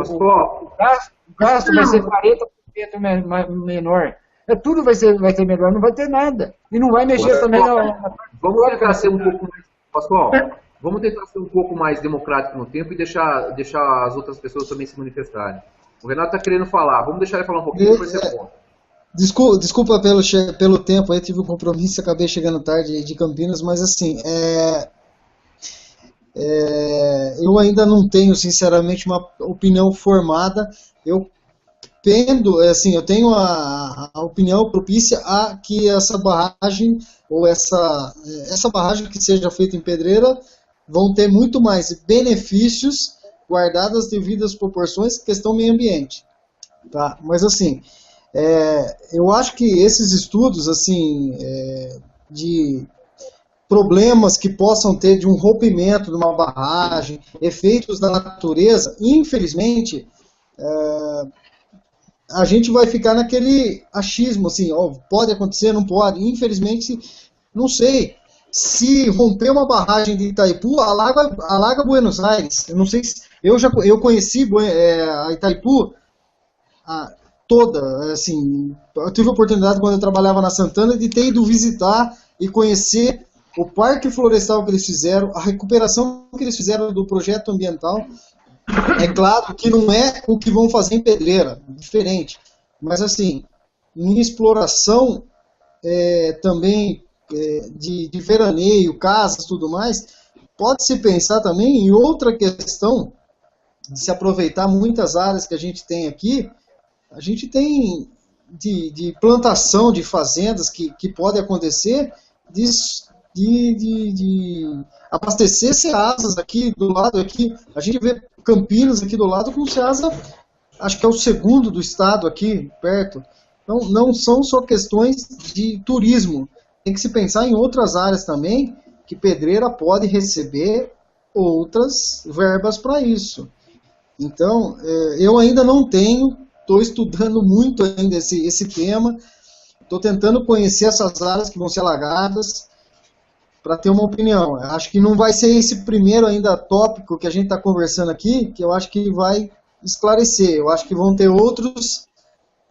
gasto vai ser 40% menor. Tudo vai ser melhor, não vai ter nada. E não vai mexer também na...
Vamos tentar ser um pouco mais... Pascoal, vamos tentar ser um pouco mais democrático no tempo e deixar as outras pessoas também se manifestarem. O Renato está querendo falar. Vamos deixar ele falar um pouquinho, vai ser bom.
Desculpa pelo tempo, aí tive um compromisso, acabei chegando tarde de Campinas, mas assim, eu ainda não tenho, sinceramente, uma opinião formada. Eu eu tenho a opinião propícia a que essa barragem, ou essa barragem que seja feita em Pedreira, vão ter muito mais benefícios, guardadas as devidas proporções, questão meio ambiente. Tá? Mas assim, eu acho que esses estudos assim, de problemas que possam ter de um rompimento de uma barragem, efeitos da natureza, infelizmente, a gente vai ficar naquele achismo, assim, pode acontecer, não pode, infelizmente, não sei. Se romper uma barragem de Itaipu, alaga Buenos Aires. Eu não sei se eu conheci a Itaipu toda, assim, eu tive a oportunidade quando eu trabalhava na Santana de ter ido visitar e conhecer o parque florestal que eles fizeram, a recuperação que eles fizeram do projeto ambiental. É claro que não é o que vão fazer em Pedreira, diferente. Mas assim, em exploração também de veraneio, casas, tudo mais, pode-se pensar também em outra questão de se aproveitar muitas áreas que a gente tem aqui. A gente tem de plantação de fazendas que pode acontecer de abastecer Ceasas aqui do lado. Aqui a gente vê Campinas aqui do lado com Ceasa, acho que é o segundo do estado aqui perto. Então não são só questões de turismo, tem que se pensar em outras áreas também, que Pedreira pode receber outras verbas para isso. Então eu ainda não tenho, estou estudando muito ainda esse tema, estou tentando conhecer essas áreas que vão ser alagadas, para ter uma opinião. Acho que não vai ser esse primeiro ainda tópico que a gente está conversando aqui, que eu acho que vai esclarecer. Eu acho que vão ter outros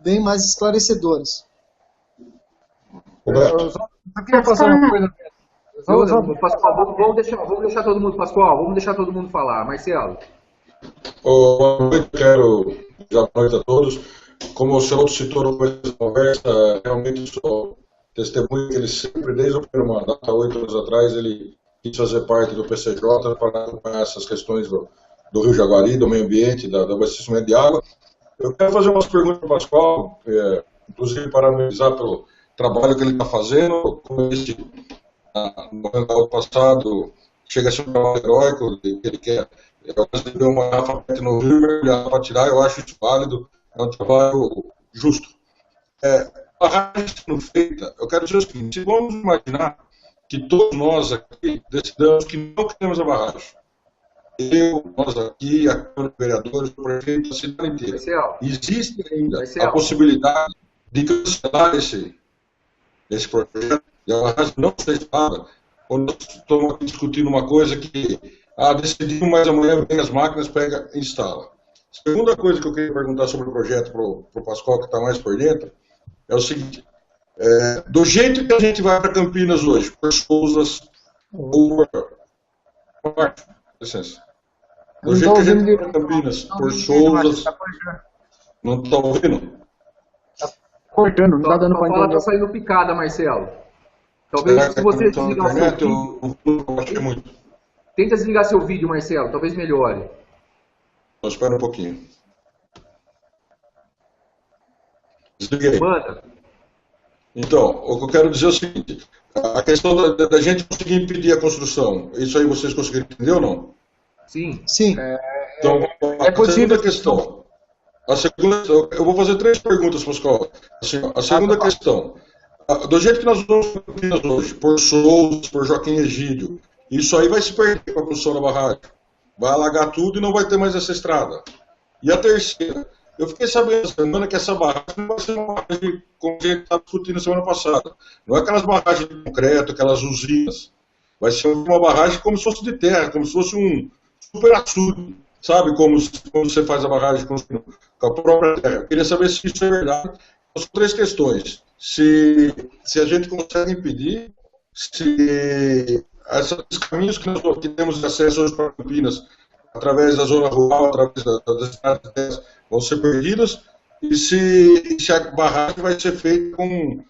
bem mais esclarecedores.
Eu só queria passar uma coisa.
Pascoal, vamos deixar todo mundo, Pascoal, vamos deixar todo mundo falar. Marcelo.
Boa noite, boa noite a todos. Como o senhor citou no começo da conversa, realmente sou testemunho que ele sempre, desde o primeiro mandato, há 8 anos atrás, ele quis fazer parte do PCJ para acompanhar essas questões do Rio Jaguari, do meio ambiente, do abastecimento de água. Eu quero fazer umas perguntas para o Pascoal, inclusive parabenizar pelo trabalho que ele está fazendo. Como eu disse no ano passado, chega a ser um trabalho heróico, que ele quer receber uma garrafa PET no Rio, mergulhar para tirar, eu acho isso válido, é um trabalho justo. A barragem sendo feita, eu quero dizer o seguinte: se vamos imaginar que todos nós aqui decidamos que não queremos a barragem, nós aqui, a Câmara de Vereadores, o prefeito, a cidade inteira, existe ainda a possibilidade de cancelar esse projeto, e a barragem não ser instalada, quando nós estamos aqui discutindo uma coisa que decidimos, mas amanhã vem as máquinas, pega e instala. Segunda coisa que eu queria perguntar sobre o projeto para o Pascoal, que está mais por dentro, é o seguinte: do jeito que a gente vai para Campinas hoje, por Souzas, licença. Do jeito que a gente vai para Campinas, por Souzas, não está ouvindo?
Está cortando, não está dando para entender.
Está saindo picada, Marcelo. Talvez se você desligar seu vídeo, tenta desligar seu vídeo, Marcelo, talvez melhore.
Então, espera um pouquinho. Desliguei.
Manda.
Então, o que eu quero dizer é o seguinte: a questão da gente conseguir impedir a construção, isso aí vocês conseguiram entender ou não?
Sim.
Sim.
Então, a segunda questão. Eu vou fazer 3 perguntas, Pascoal. Assim, a segunda questão: do jeito que nós vamos hoje, por Souza, por Joaquim Egídio, isso aí vai se perder com a construção da barragem. Vai alagar tudo e não vai ter mais essa estrada. E a terceira: eu fiquei sabendo essa semana que essa barragem não vai ser uma barragem como a gente estava discutindo semana passada. Não é aquelas barragens de concreto, aquelas usinas. Vai ser uma barragem como se fosse de terra, como se fosse um super açude. Sabe como você faz a barragem com a própria terra? Eu queria saber se isso é verdade. São 3 questões. Se a gente consegue impedir, se esses caminhos que temos acesso hoje para Campinas, através da zona rural, através das cidades, vão ser perdidas, e se a barragem vai ser feita com,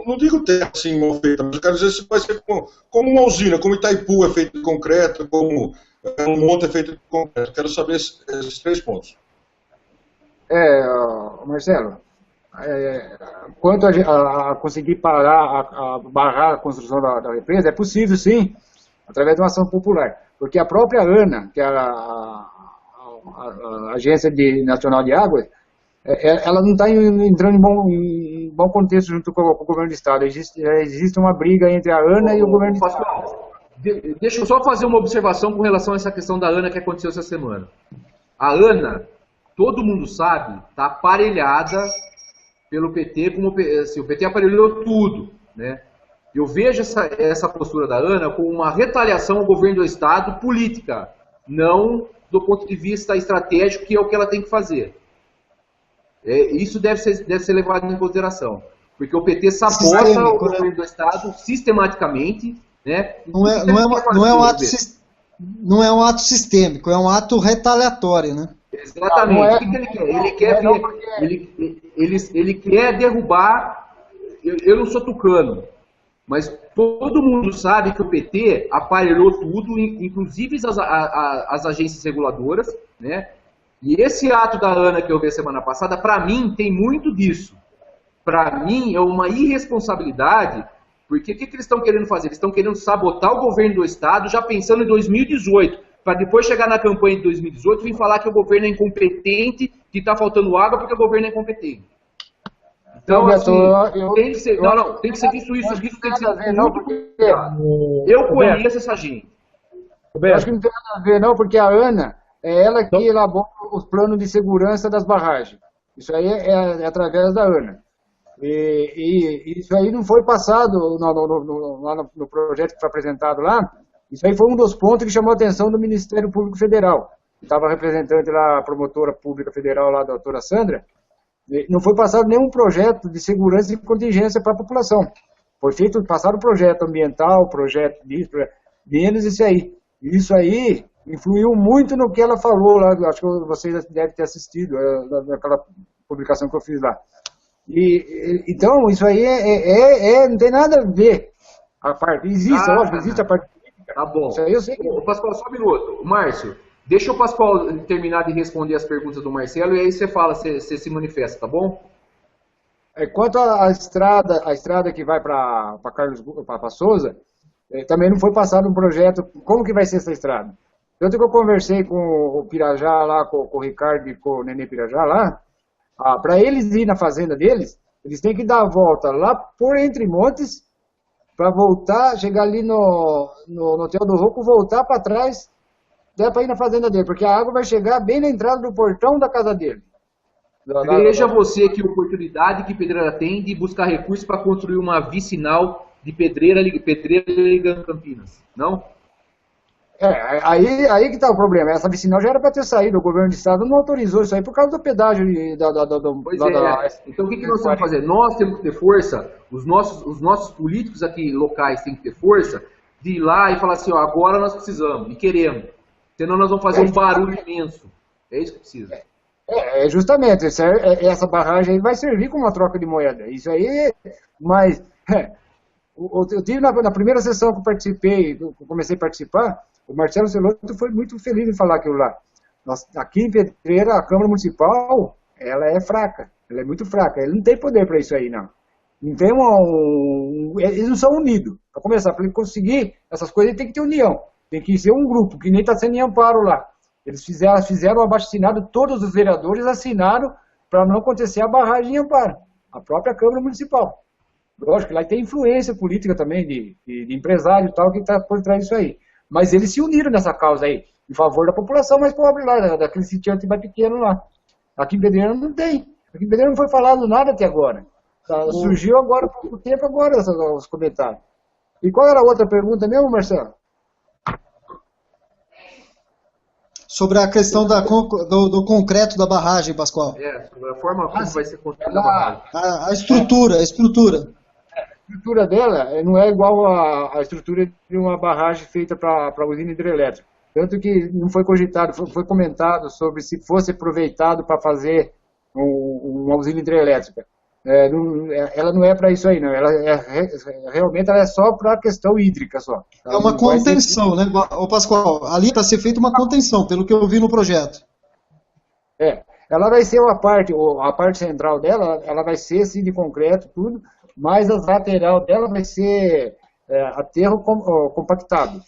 não digo terra assim mal feita, mas eu quero dizer se vai ser como uma usina, como Itaipu é feito de concreto, como um monte é feito de concreto. Quero saber esses 3 pontos.
Marcelo, quanto a conseguir barrar a construção da represa, é possível sim, através de uma ação popular. Porque a própria ANA, que é a Agência Nacional de Águas, ela não está entrando em bom contexto junto com o governo do Estado. Existe uma briga entre a ANA e o governo do Estado.
Deixa eu só fazer uma observação com relação a essa questão da ANA que aconteceu essa semana. A ANA, todo mundo sabe, está aparelhada pelo PT, como assim, o PT aparelhou tudo, né? Eu vejo essa postura da ANA como uma retaliação ao governo do Estado política, não do ponto de vista estratégico, que é o que ela tem que fazer. Isso deve ser levado em consideração, porque o PT sabota o governo do Estado sistematicamente, né?
Não é um ato sistêmico, é um ato retaliatório, né?
Exatamente. O que ele quer derrubar. Eu não sou tucano, mas todo mundo sabe que o PT aparelhou tudo, inclusive as agências reguladoras, né? E esse ato da ANA que eu vi semana passada, para mim, tem muito disso. Para mim, é uma irresponsabilidade, porque o que eles estão querendo fazer? Eles estão querendo sabotar o governo do Estado, já pensando em 2018, para depois chegar na campanha de 2018 e vir falar que o governo é incompetente, que está faltando água porque o governo é incompetente. Então, assim, tem que ser, tem que ser visto isso tem que ser muito cuidado. Eu conheço essa gente.
Eu acho que não tem nada a ver, não, porque a ANA é ela que elabora os planos de segurança das barragens. Isso aí é através da ANA. E isso aí não foi passado no projeto que foi apresentado lá. Isso aí foi um dos pontos que chamou a atenção do Ministério Público Federal. Estava representante lá, a promotora pública federal, lá, a doutora Sandra. Não foi passado nenhum projeto de segurança e contingência para a população. Foi feito, passaram projeto ambiental, projeto disso, menos isso aí. Isso aí influiu muito no que ela falou lá, acho que vocês devem ter assistido, naquela publicação que eu fiz lá. Então, isso aí não tem nada a ver. A parte, existe a parte política.
Tá bom.
Isso aí eu sei que...
Pascoal, só um minuto. Márcio, deixa o Pascoal terminar de responder as perguntas do Marcelo e aí você fala, você se manifesta, tá bom?
Quanto à estrada que vai para Souza, também não foi passado um projeto, como que vai ser essa estrada? Tanto que eu conversei com o Pirajá lá, com o Ricardo e com o Nenê Pirajá lá, para eles ir na fazenda deles, eles têm que dar a volta lá por Entre Montes, para voltar, chegar ali no Hotel do Roco, voltar para trás, dá para ir na fazenda dele, porque a água vai chegar bem na entrada do portão da casa dele.
Veja você que oportunidade que Pedreira tem de buscar recursos para construir uma vicinal de Pedreira ligando Campinas, não?
Aí que está o problema. Essa vicinal já era para ter saído, o governo do estado não autorizou isso aí por causa do pedágio
Então o que nós temos que fazer? Nós temos que ter força, os nossos políticos aqui locais têm que ter força de ir lá e falar assim, ó, agora nós precisamos e queremos, senão nós vamos fazer um barulho imenso. É isso que precisa.
Justamente, essa barragem aí vai servir como uma troca de moeda. Isso aí, mas eu tive na primeira sessão que eu participei, que eu comecei a participar, o Marcelo Celotto foi muito feliz em falar aquilo lá. Aqui em Pedreira, a Câmara Municipal, ela é fraca, ela é muito fraca, ele não tem poder para isso aí, não. Não tem eles não são unidos. Para começar, para ele conseguir essas coisas, ele tem que ter união. Tem que ser um grupo, que nem está sendo em Amparo lá. Eles fizeram um abaixo-assinado, todos os vereadores assinaram para não acontecer a barragem em Amparo. A própria Câmara Municipal. Lógico que lá tem influência política também, de empresário e tal, que está por trás disso aí. Mas eles se uniram nessa causa aí, em favor da população mais pobre lá, daquele sitiante mais pequeno lá. Aqui em Pedreira não tem. Aqui em Pedreira não foi falado nada até agora. Surgiu agora, há pouco tempo agora, os comentários. E qual era a outra pergunta mesmo, Marcelo?
Sobre a questão do concreto da barragem, Pascoal.
Sobre a forma como vai ser construída a barragem.
A estrutura.
A estrutura dela não é igual à estrutura de uma barragem feita para usina hidrelétrica. Tanto que não foi cogitado, foi comentado sobre se fosse aproveitado para fazer uma usina hidrelétrica. Ela não é para isso aí, não. Realmente ela é só para a questão hídrica só.
É uma contenção, né, ô Pascoal? Ali para ser feita uma contenção, pelo que eu vi no projeto.
Ela vai ser a parte central dela, ela vai ser assim, de concreto, tudo, mas a lateral dela vai ser aterro compactado.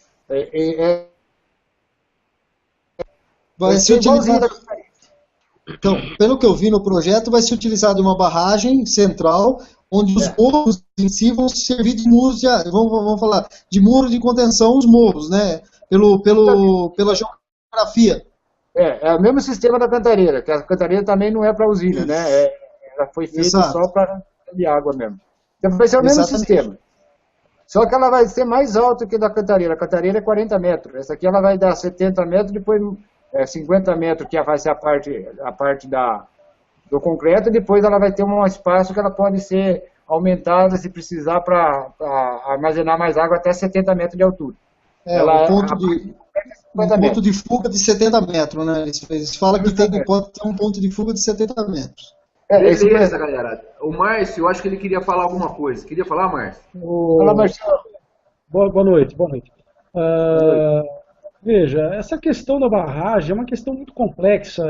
Vai ser utilizado. Então, pelo que eu vi no projeto, vai ser utilizado uma barragem central, onde os morros em si vão servir de muros, vamos falar, de muro de contenção, os morros, né? Pela geografia.
É o mesmo sistema da Cantareira, que a Cantareira também não é para usina, né? Ela foi feita só para de água mesmo. Então vai ser o mesmo sistema. Só que ela vai ser mais alta que a da Cantareira. A Cantareira é 40 metros. Essa aqui ela vai dar 70 metros, depois 50 metros, que vai ser a parte do concreto, e depois ela vai ter um espaço que ela pode ser aumentada, se precisar, para armazenar mais água até 70 metros de altura.
Um ponto de fuga de 70 metros, né? Eles falam que pode ter um ponto de fuga de 70 metros.
Beleza, galera. O Márcio, eu acho que ele queria falar alguma coisa. Queria falar, Márcio?
Fala, Márcio.
Boa noite. Veja, essa questão da barragem é uma questão muito complexa.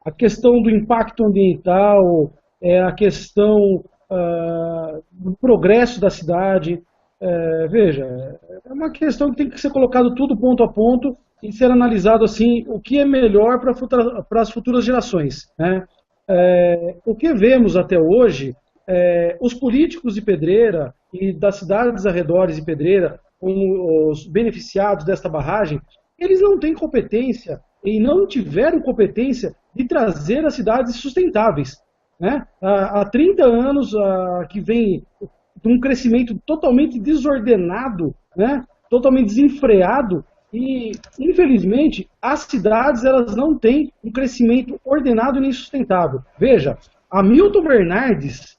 A questão do impacto ambiental, a questão do progresso da cidade. Veja, é uma questão que tem que ser colocado tudo ponto a ponto e ser analisado assim, o que é melhor para as futuras gerações, né? O que vemos até hoje, os políticos de Pedreira e das cidades arredores de Pedreira, os beneficiados desta barragem, eles não têm competência e não tiveram competência de trazer as cidades sustentáveis, né? Há 30 anos que vem de um crescimento totalmente desordenado, né? Totalmente desenfreado, e infelizmente as cidades elas não têm um crescimento ordenado nem sustentável. Veja, Hamilton Bernardes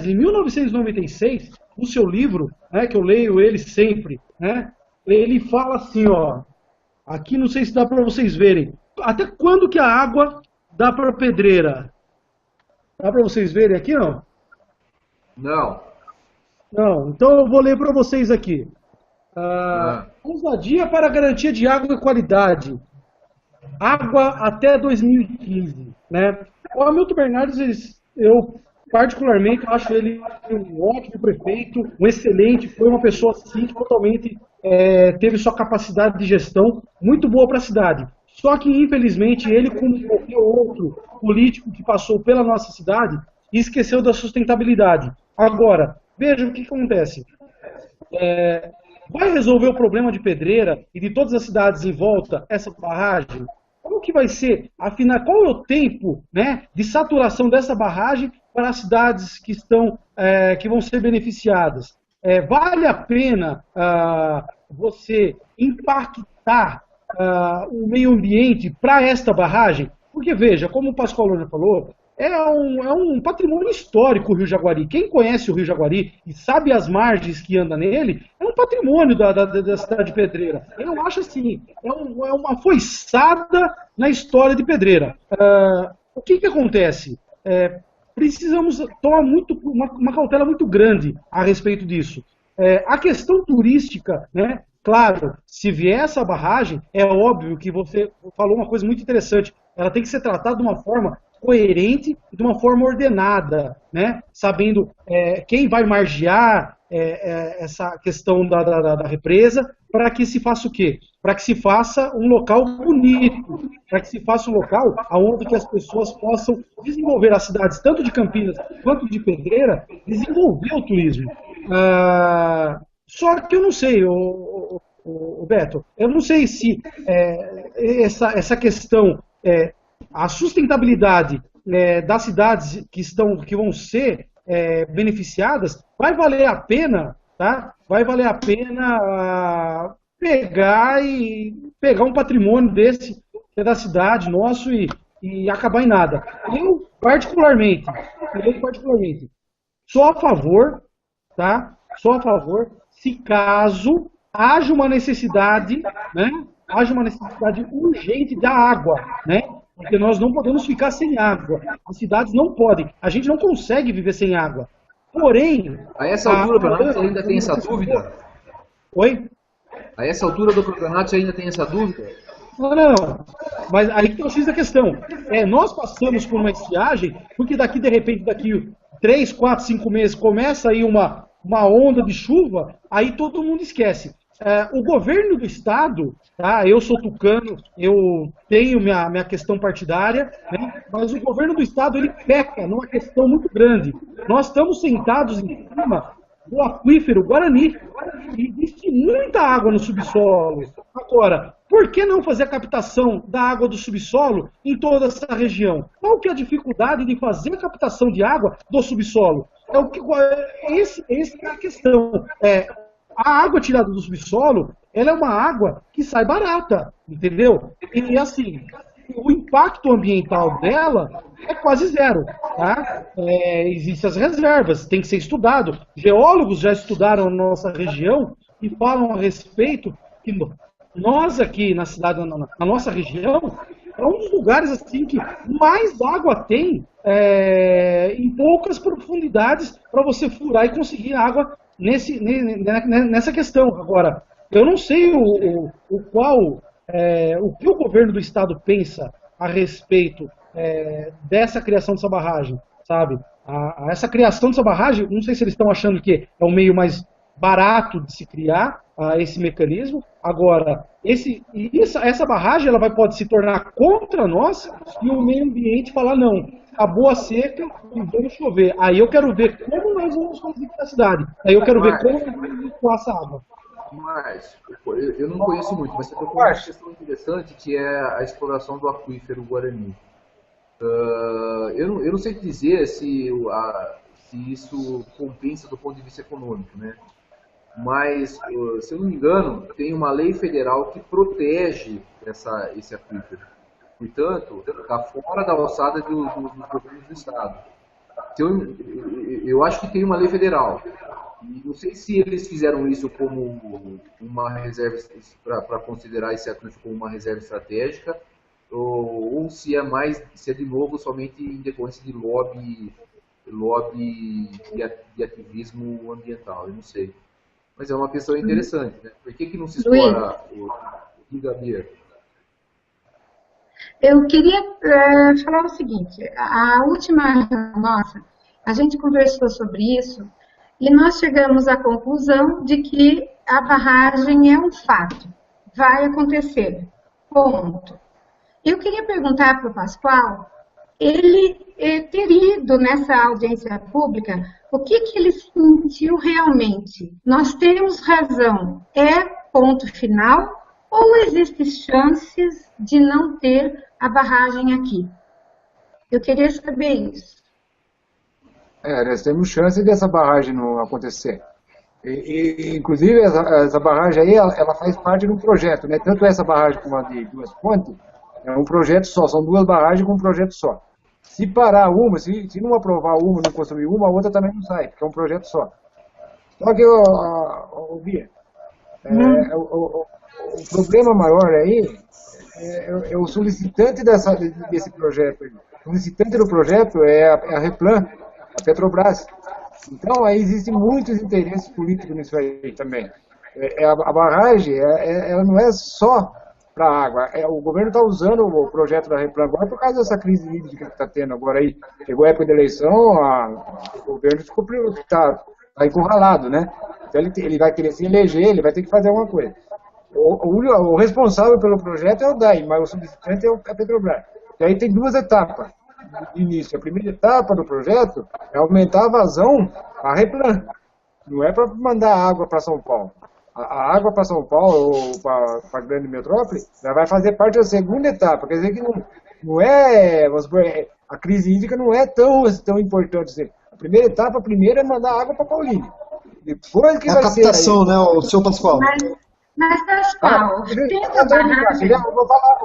em 1996, no seu livro, né, que eu leio ele sempre, né, ele fala assim, ó, aqui não sei se dá para vocês verem, até quando que a água dá para Pedreira? Dá para vocês verem aqui, não? Não, então eu vou ler para vocês aqui. Ousadia para garantia de água e qualidade. Água até 2015. Né? O Hamilton Bernardes, eu particularmente acho ele um ótimo prefeito, um excelente, foi uma pessoa assim, que totalmente teve sua capacidade de gestão muito boa para a cidade. Só que, infelizmente, ele, como qualquer outro político que passou pela nossa cidade, esqueceu da sustentabilidade. Agora, veja o que acontece. Vai resolver o problema de Pedreira e de todas as cidades em volta, essa barragem? Como que vai ser? Afinal, qual é o tempo, né, de saturação dessa barragem para as cidades que vão ser beneficiadas? Vale a pena você impactar o meio ambiente para esta barragem? Porque, veja, como o Pascoal já falou, é um patrimônio histórico o Rio Jaguari. Quem conhece o Rio Jaguari e sabe as margens que anda nele, é um patrimônio da cidade de Pedreira. Eu acho assim, é uma foiçada na história de Pedreira. O que acontece? Precisamos tomar uma cautela muito grande a respeito disso. A questão turística, né? Claro, se vier essa barragem, é óbvio que você falou uma coisa muito interessante. Ela tem que ser tratada de uma forma coerente e de uma forma ordenada, né? Sabendo quem vai margear essa questão da represa, para que se faça o quê? Para que se faça um local bonito, para que se faça um local onde que as pessoas possam desenvolver as cidades, tanto de Campinas quanto de Pedreira, desenvolver o turismo. Só que eu não sei, o Beto, eu não sei se essa questão, a sustentabilidade das cidades que vão ser beneficiadas, vai valer a pena, tá? Vai valer a pena pegar um patrimônio desse, que é da cidade, nosso, e acabar em nada. Eu, particularmente, sou a favor, tá? Sou a favor, se caso haja uma necessidade, né? Haja uma necessidade urgente da água, né? porque nós não podemos ficar sem água. As cidades não podem. A gente não consegue viver sem água. Porém...
A essa altura do campeonato você ainda tem essa dúvida?
Oi?
A essa altura do campeonato você ainda tem essa dúvida?
Não. Mas aí que eu fiz a questão. Nós passamos por uma estiagem, porque de repente, daqui 3, 4, 5 meses, começa aí uma onda de chuva, aí todo mundo esquece. O governo do estado, tá? Eu sou tucano, eu tenho minha questão partidária, né? Mas o governo do estado ele peca numa questão muito grande. Nós estamos sentados em cima do aquífero Guarani e existe muita água no subsolo. Agora, por que não fazer a captação da água do subsolo em toda essa região? Qual que é a dificuldade de fazer a captação de água do subsolo? Essa é a questão. A água tirada do subsolo, ela é uma água que sai barata, entendeu? E assim, o impacto ambiental dela é quase zero, tá? Existem as reservas, tem que ser estudado. Geólogos já estudaram a nossa região e falam a respeito que nós aqui na cidade, na nossa região, é um dos lugares assim que mais água tem em poucas profundidades para você furar e conseguir água nessa questão. Agora, eu não sei o que o governo do estado pensa a respeito dessa criação dessa barragem, sabe? Essa criação dessa barragem, não sei se eles estão achando que é o meio mais barato de se criar esse mecanismo. Agora, essa barragem ela pode se tornar contra nós e o meio ambiente falar não. Acabou a seca e vamos chover. Aí eu quero ver como nós vamos conseguir a cidade. Aí eu quero ver como nós vamos limpar essa água.
Mas, eu não conheço muito, mas você tocou uma questão interessante que é a exploração do aquífero Guarani. Eu não sei dizer se isso compensa do ponto de vista econômico, né? Mas, se eu não me engano, tem uma lei federal que protege esse aquífero. Portanto, está fora da alçada dos governos do estado. Eu acho que tem uma lei federal. E não sei se eles fizeram isso como uma reserva, para considerar esse aquífero como uma reserva estratégica, ou se é de novo somente em decorrência de lobby de ativismo ambiental. Eu não sei. Mas é uma questão interessante, né? Por que não se explora o Gabriel?
Eu queria falar o seguinte, a última nossa, a gente conversou sobre isso e nós chegamos à conclusão de que a barragem é um fato, vai acontecer, ponto. Eu queria perguntar para o Pascoal, ele ter ido nessa audiência pública, o que ele sentiu realmente? Nós temos razão, é ponto final? Ou existem chances de não ter a barragem aqui? Eu queria saber isso.
Nós temos chance dessa barragem não acontecer. Inclusive, essa barragem aí, ela faz parte de um projeto, né? Tanto essa barragem como a de Duas Pontes, é um projeto só, são duas barragens com um projeto só. Se parar uma, se não aprovar uma, não construir uma, a outra também não sai, porque é um projeto só. Só que, Bia, o problema maior aí é o solicitante desse projeto. O solicitante do projeto é a Replan, a Petrobras. Então, aí existem muitos interesses políticos nisso aí também. A barragem, ela não é só para água. O governo está usando o projeto da Replan agora por causa dessa crise hídrica que está tendo agora aí. Chegou a época de eleição, o governo está encurralado, né? Então, ele vai querer se eleger, ele vai ter que fazer alguma coisa. O responsável pelo projeto é o DAI, mas o solicitante é a Petrobras. E aí tem duas etapas de início. A primeira etapa do projeto é aumentar a vazão a Replan. Não é para mandar água para São Paulo. A água para São Paulo ou para a grande metrópole já vai fazer parte da segunda etapa. Quer dizer que não é, a crise hídrica não é tão importante assim. A primeira etapa, é mandar água para Paulínia. Depois que vai ser...
A captação, né, o seu Pascoal?
Mas Pascoal,
eu vou falar,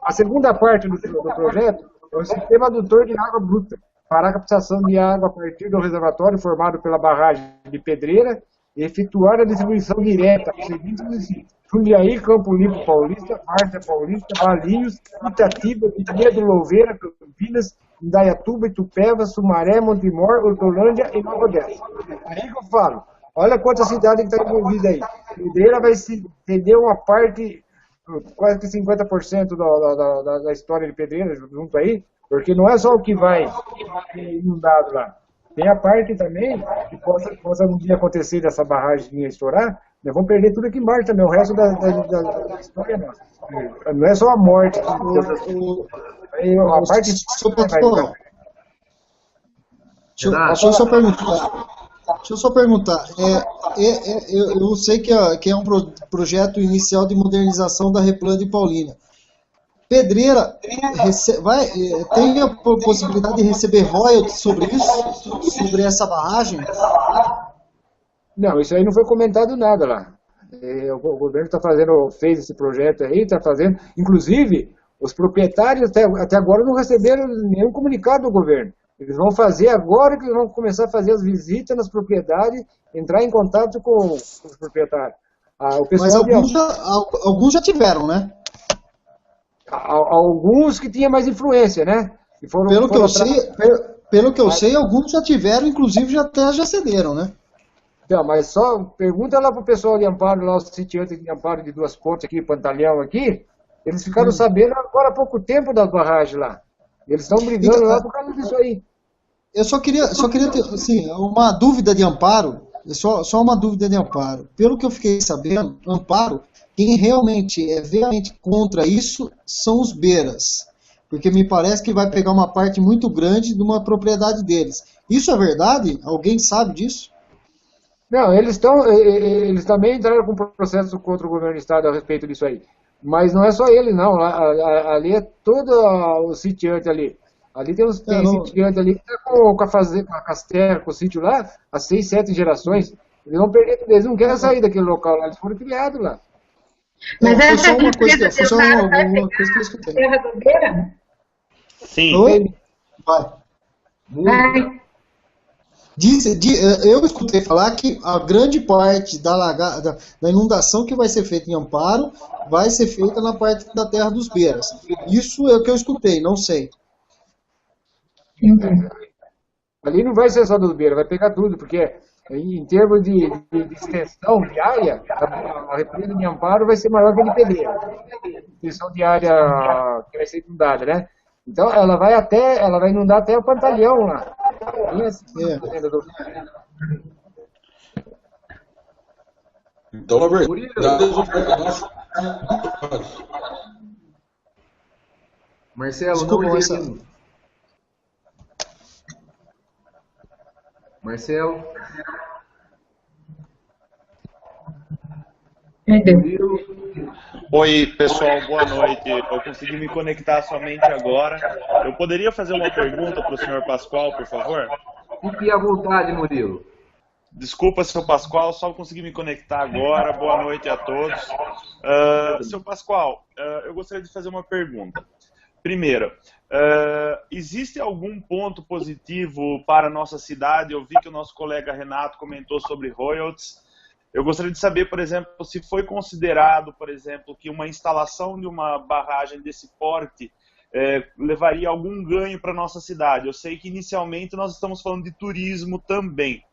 a segunda parte do projeto é o sistema adutor de água bruta, para a captação de água a partir do reservatório formado pela barragem de Pedreira efetuar a distribuição direta aos seguintes municípios: Jundiaí, Campo Limpo Paulista, Várzea Paulista, Valinhos, Itatiba, Vinhedo, Louveira, Campinas, Indaiatuba, Itupeva, Sumaré, Montemor, Hortolândia e Nova Odessa. Aí que eu falo, olha quantas cidades que estão envolvidas aí. Pedreira vai se entender uma parte, quase que 50% da história de Pedreira junto aí, porque não é só o que vai inundado lá. Tem a parte também que possa um dia acontecer dessa barragem estourar, nós vamos perder tudo aqui embaixo também, o resto da história nossa. Não é só a morte. A parte
Deixa eu só perguntar. Eu sei que é um projeto inicial de modernização da Replan de Paulínia. Pedreira tem a possibilidade de receber royalties sobre isso? Sobre essa barragem?
Não, isso aí não foi comentado nada lá. O governo fez esse projeto aí, está fazendo. Inclusive, os proprietários até agora não receberam nenhum comunicado do governo. Eles vão fazer agora que eles vão começar a fazer as visitas nas propriedades, entrar em contato com os proprietários.
Mas alguns já tiveram, né?
Alguns que tinham mais influência, né?
Pelo que eu sei, alguns já tiveram, inclusive já cederam, né?
Então, mas só pergunta lá pro pessoal de Amparo, lá os sitiantes de Amparo de Duas Pontes aqui, Pantalhão aqui, eles ficaram sabendo agora há pouco tempo das barragens lá. Eles estão brigando lá por causa disso aí.
Eu só queria ter assim, uma dúvida de Amparo, só uma dúvida de Amparo. Pelo que eu fiquei sabendo, Amparo, quem realmente é veemente contra isso são os Beiras, porque me parece que vai pegar uma parte muito grande de uma propriedade deles. Isso é verdade? Alguém sabe disso?
Não, eles também entraram com processo contra o governo do estado a respeito disso aí. Mas não é só ele, não. Ali é todo o sitiante ali. Ali tem sitiante ali que está com a Casterra, com o sítio lá, há 6, 7 gerações. Eles vão perder tudo. Eles não querem sair daquele local lá. Eles foram criados lá.
Mas essa
é uma coisa
que eu escutei. Terra do Beira?
Sim.
Oi?
Vai.
Eu escutei falar que a grande parte da inundação que vai ser feita em Amparo vai ser feita na parte da terra dos Beiras. Isso é o que eu escutei, não sei.
Ali não vai ser só dos Beiras, vai pegar tudo, porque em termos de extensão de área, a represa de Amparo vai ser maior que a de Pedreira. Extensão de área que vai ser inundada, né? Então ela vai inundar até o Pantalhão lá.
Então, na verdade,
Marcelo,
desculpa,
não
Marcelo.
Marcelo.
Oi, pessoal, boa noite. Eu consegui me conectar somente agora. Eu poderia fazer uma pergunta para o senhor Pascoal, por favor?
Fique à vontade, Murilo.
Desculpa, senhor Pascoal, só consegui me conectar agora. Boa noite a todos. Senhor Pascoal, eu gostaria de fazer uma pergunta. Primeiro, existe algum ponto positivo para a nossa cidade? Eu vi que o nosso colega Renato comentou sobre royalties. Eu gostaria de saber, por exemplo, se foi considerado, por exemplo, que uma instalação de uma barragem desse porte levaria algum ganho para a nossa cidade. Eu sei que inicialmente nós estamos falando de turismo também.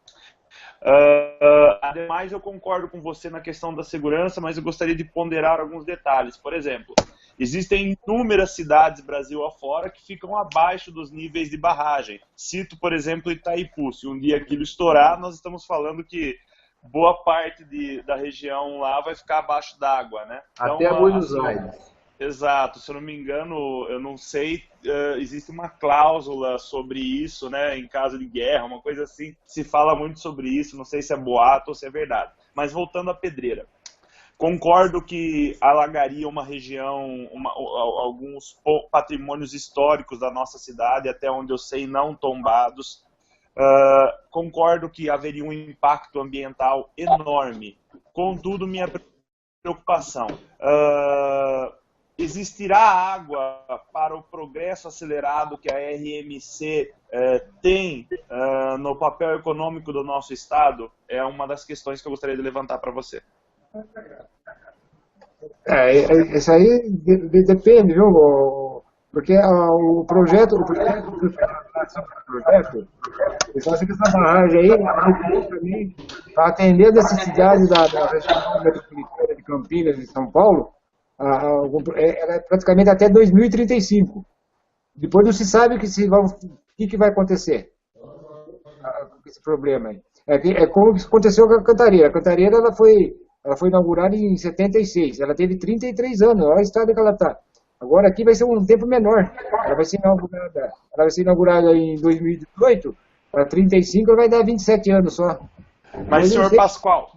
Ademais, eu concordo com você na questão da segurança, mas eu gostaria de ponderar alguns detalhes. Por exemplo, existem inúmeras cidades Brasil afora que ficam abaixo dos níveis de barragem. Cito, por exemplo, Itaipu. Se um dia aquilo estourar, nós estamos falando que boa parte da região lá vai ficar abaixo d'água, né? Então,
até Buenos Aires.
Exato, se eu não me engano, eu não sei, existe uma cláusula sobre isso, né, em caso de guerra, uma coisa assim, se fala muito sobre isso, não sei se é boato ou se é verdade. Mas voltando à Pedreira, concordo que alagaria uma região, alguns patrimônios históricos da nossa cidade, até onde eu sei não tombados. Concordo que haveria um impacto ambiental enorme. Contudo, minha preocupação, existirá água para o progresso acelerado que a RMC tem no papel econômico do nosso Estado? É uma das questões que eu gostaria de levantar para você.
Isso aí depende, viu? Porque o projeto, eles fazem essa barragem aí, para atender a necessidade da região metropolitana de Campinas e São Paulo, ela é praticamente até 2035. Depois não se sabe o que vai acontecer com esse problema aí. É como aconteceu com a Cantareira. A Cantareira ela foi inaugurada em 76, ela teve 33 anos, olha o estado que ela está. Agora aqui vai ser um tempo menor, ela vai ser inaugurada em 2018, para 35 ela vai dar 27 anos só.
Mas, senhor Pascoal,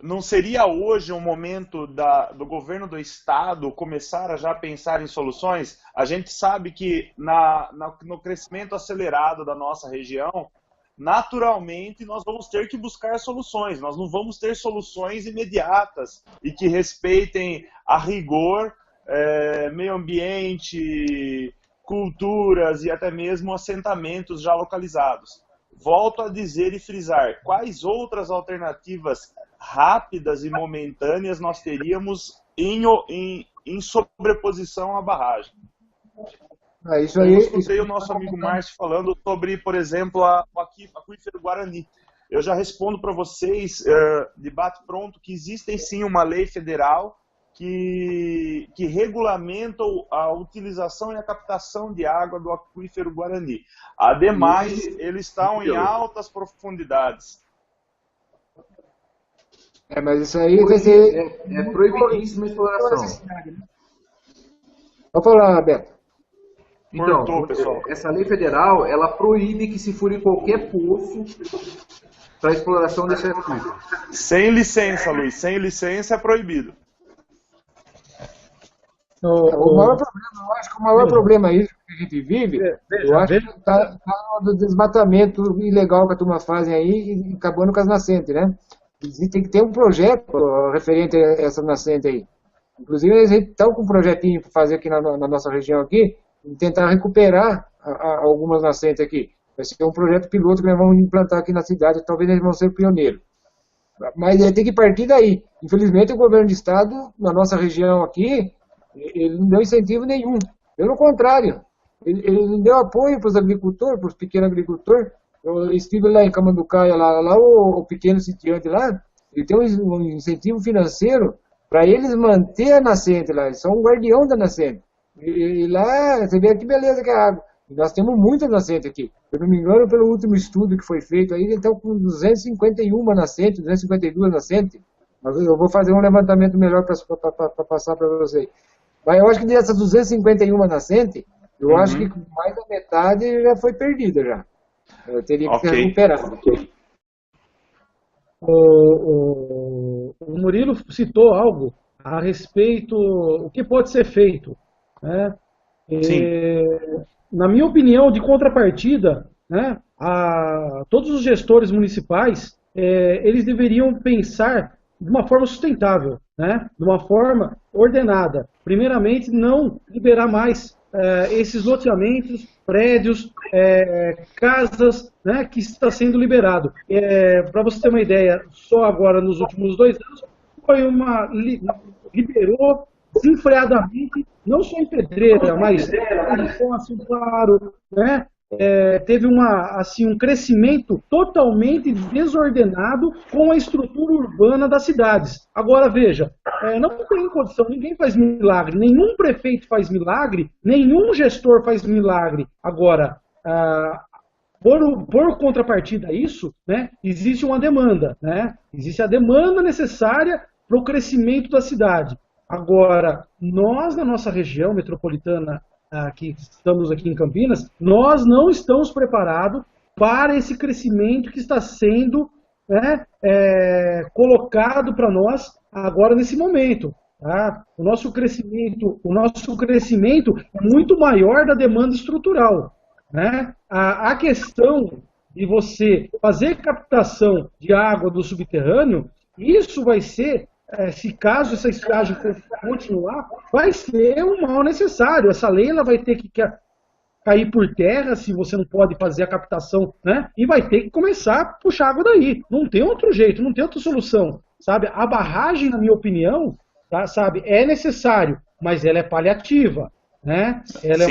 não seria hoje um momento do governo do Estado começar a já pensar em soluções? A gente sabe que no crescimento acelerado da nossa região, naturalmente nós vamos ter que buscar soluções, nós não vamos ter soluções imediatas e que respeitem a rigor meio ambiente, culturas e até mesmo assentamentos já localizados. Volto a dizer e frisar, quais outras alternativas rápidas e momentâneas nós teríamos em sobreposição à barragem?
Isso aí,
eu escutei o nosso amigo Márcio falando sobre, por exemplo, o aquífero Guarani. Eu já respondo para vocês, de bate-pronto, que existe sim uma lei federal que regulamenta a utilização e a captação de água do aquífero Guarani. Ademais, eles estão em altas profundidades.
Mas isso aí vai ser...
É proibidíssima a exploração.
Vou falar, Beto.
Então, essa lei federal, ela proíbe que se fure qualquer poço para exploração desse aquífero.
Sem licença, Luiz. Sem licença é proibido.
Eu acho que o maior problema aí que a gente vive, eu acho que está no desmatamento ilegal que a turma fazem aí e acabando com as nascentes, né? Tem que ter um projeto referente a essa nascente aí. Inclusive, a gente está com um projetinho para fazer aqui na nossa região aqui, e tentar recuperar algumas nascentes aqui. Vai ser um projeto piloto que nós vamos implantar aqui na cidade, talvez eles vão ser pioneiros. Mas tem que partir daí. Infelizmente, o governo de estado, na nossa região aqui, ele não deu incentivo nenhum. Pelo contrário, ele não deu apoio para os agricultores, para os pequenos agricultores. Eu estive lá em Camanducaia, lá o pequeno sitiante lá, ele tem um incentivo financeiro para eles manter a nascente lá, eles são um guardião da nascente. E lá, você vê que beleza que é a água. E nós temos muita nascente aqui. Se eu não me engano, pelo último estudo que foi feito aí, eles estão com 251 nascentes, 252 nascentes. Mas eu vou fazer um levantamento melhor para passar para vocês. Mas eu acho que dessas 251 nascentes, eu acho que mais da metade já foi perdida já. Eu teria que ser recuperado.
O Murilo citou algo a respeito do que pode ser feito, né? Na minha opinião, de contrapartida, né, todos os gestores municipais, eles deveriam pensar de uma forma sustentável, né, de uma forma ordenada. Primeiramente, não liberar mais esses loteamentos, prédios, casas, né, que está sendo liberado. Para você ter uma ideia, só agora nos últimos 2 anos, liberou desenfreadamente, não só em Pedreira, mas em Foz, Claro, né? Teve um crescimento totalmente desordenado com a estrutura urbana das cidades. Agora veja, não tem condição, ninguém faz milagre, nenhum prefeito faz milagre, nenhum gestor faz milagre. Agora, por contrapartida a isso, né, existe uma demanda, né? Existe a demanda necessária para o crescimento da cidade. Agora, nós na nossa região metropolitana, que estamos aqui em Campinas, nós não estamos preparados para esse crescimento que está sendo, né, colocado para nós agora nesse momento. Tá? O nosso crescimento é muito maior da demanda estrutural. Né? A questão de você fazer captação de água do subterrâneo, isso vai ser se caso essa estiagem continuar, vai ser um mal necessário. Essa lei ela vai ter que cair por terra se você não pode fazer a captação, né? E vai ter que começar a puxar água daí. Não tem outro jeito, não tem outra solução, sabe? A barragem, na minha opinião, tá, sabe, é necessário, mas ela é paliativa, né? Ela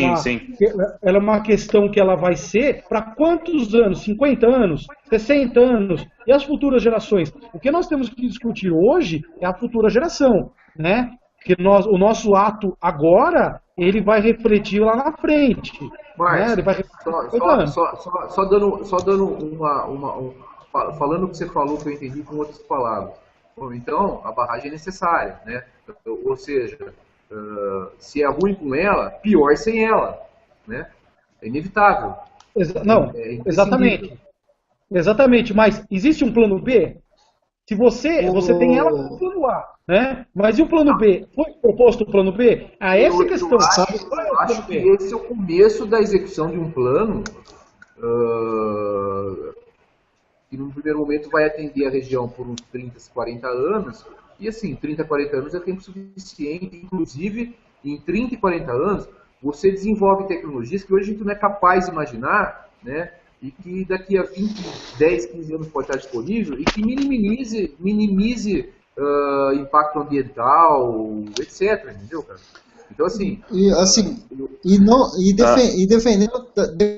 ela é uma questão que ela vai ser para quantos anos? 50 anos? 60 anos? E as futuras gerações? O que nós temos que discutir hoje é a futura geração, né? Porque o nosso ato agora, ele vai refletir lá na frente.
Mas,
né? Ele vai
só dando falando o que você falou, que eu entendi com outras palavras. Bom, então, a barragem é necessária, né? Ou seja, se é ruim com ela, pior sem ela, né? É inevitável.
Exatamente. Exatamente, mas existe um plano B? Se você tem ela com o plano A, né? Mas e o plano B? Foi proposto o plano B? Essa questão.
Eu acho que esse é o começo da execução de um plano que, num primeiro momento, vai atender a região por uns 30, 40 anos. E, assim, 30, 40 anos é tempo suficiente. Inclusive, em 30 e 40 anos, você desenvolve tecnologias que hoje a gente não é capaz de imaginar, né? E que daqui a 10, 15 anos pode estar disponível e que minimize impacto ambiental, etc. Entendeu, cara? Então, assim...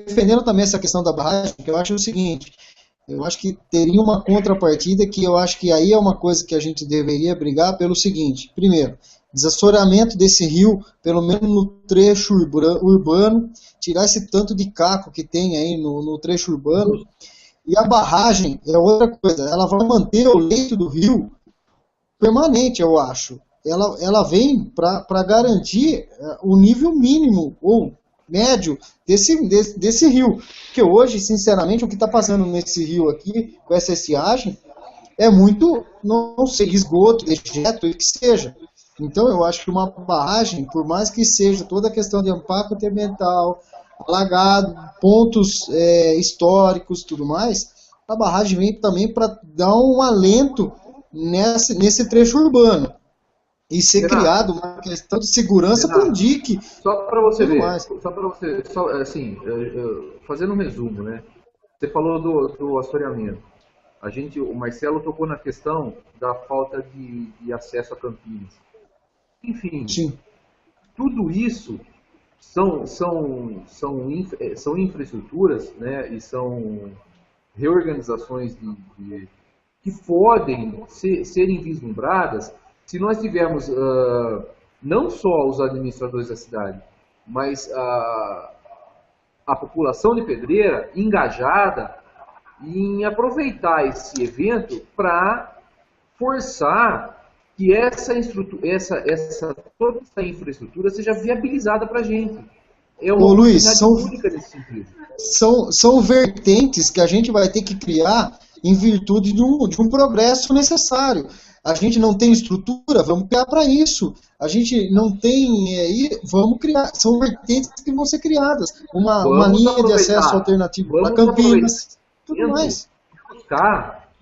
defendendo também essa questão da barragem, que eu acho o seguinte, eu acho que teria uma contrapartida que eu acho que aí é uma coisa que a gente deveria brigar pelo seguinte: primeiro, desassoreamento desse rio, pelo menos no trecho urbano, tirar esse tanto de caco que tem aí no trecho urbano. E a barragem é outra coisa, ela vai manter o leito do rio permanente, eu acho. Ela vem para garantir o nível mínimo ou médio desse rio. Porque hoje, sinceramente, o que está passando nesse rio aqui, com essa estiagem, é muito, não sei, esgoto, dejeto, o que seja. Então, eu acho que uma barragem, por mais que seja toda a questão de impacto ambiental, alagado, pontos históricos e tudo mais, a barragem vem também para dar um alento nesse trecho urbano. E ser criado uma questão de segurança com o dique.
Só para você ver, assim, fazendo um resumo, né? Você falou do assoreamento. O Marcelo tocou na questão da falta de acesso a Campinas. Enfim, sim, tudo isso são infraestruturas, né, e são reorganizações que podem serem vislumbradas se nós tivermos não só os administradores da cidade, mas a população de Pedreira engajada em aproveitar esse evento para forçar que toda essa infraestrutura seja viabilizada para a gente. É uma
oportunidade
única nesse sentido.
São vertentes que a gente vai ter que criar em virtude de um progresso necessário. A gente não tem estrutura, vamos criar para isso. A gente não tem, vamos criar. São vertentes que vão ser criadas. Uma linha de acesso alternativo para Campinas, tudo mais.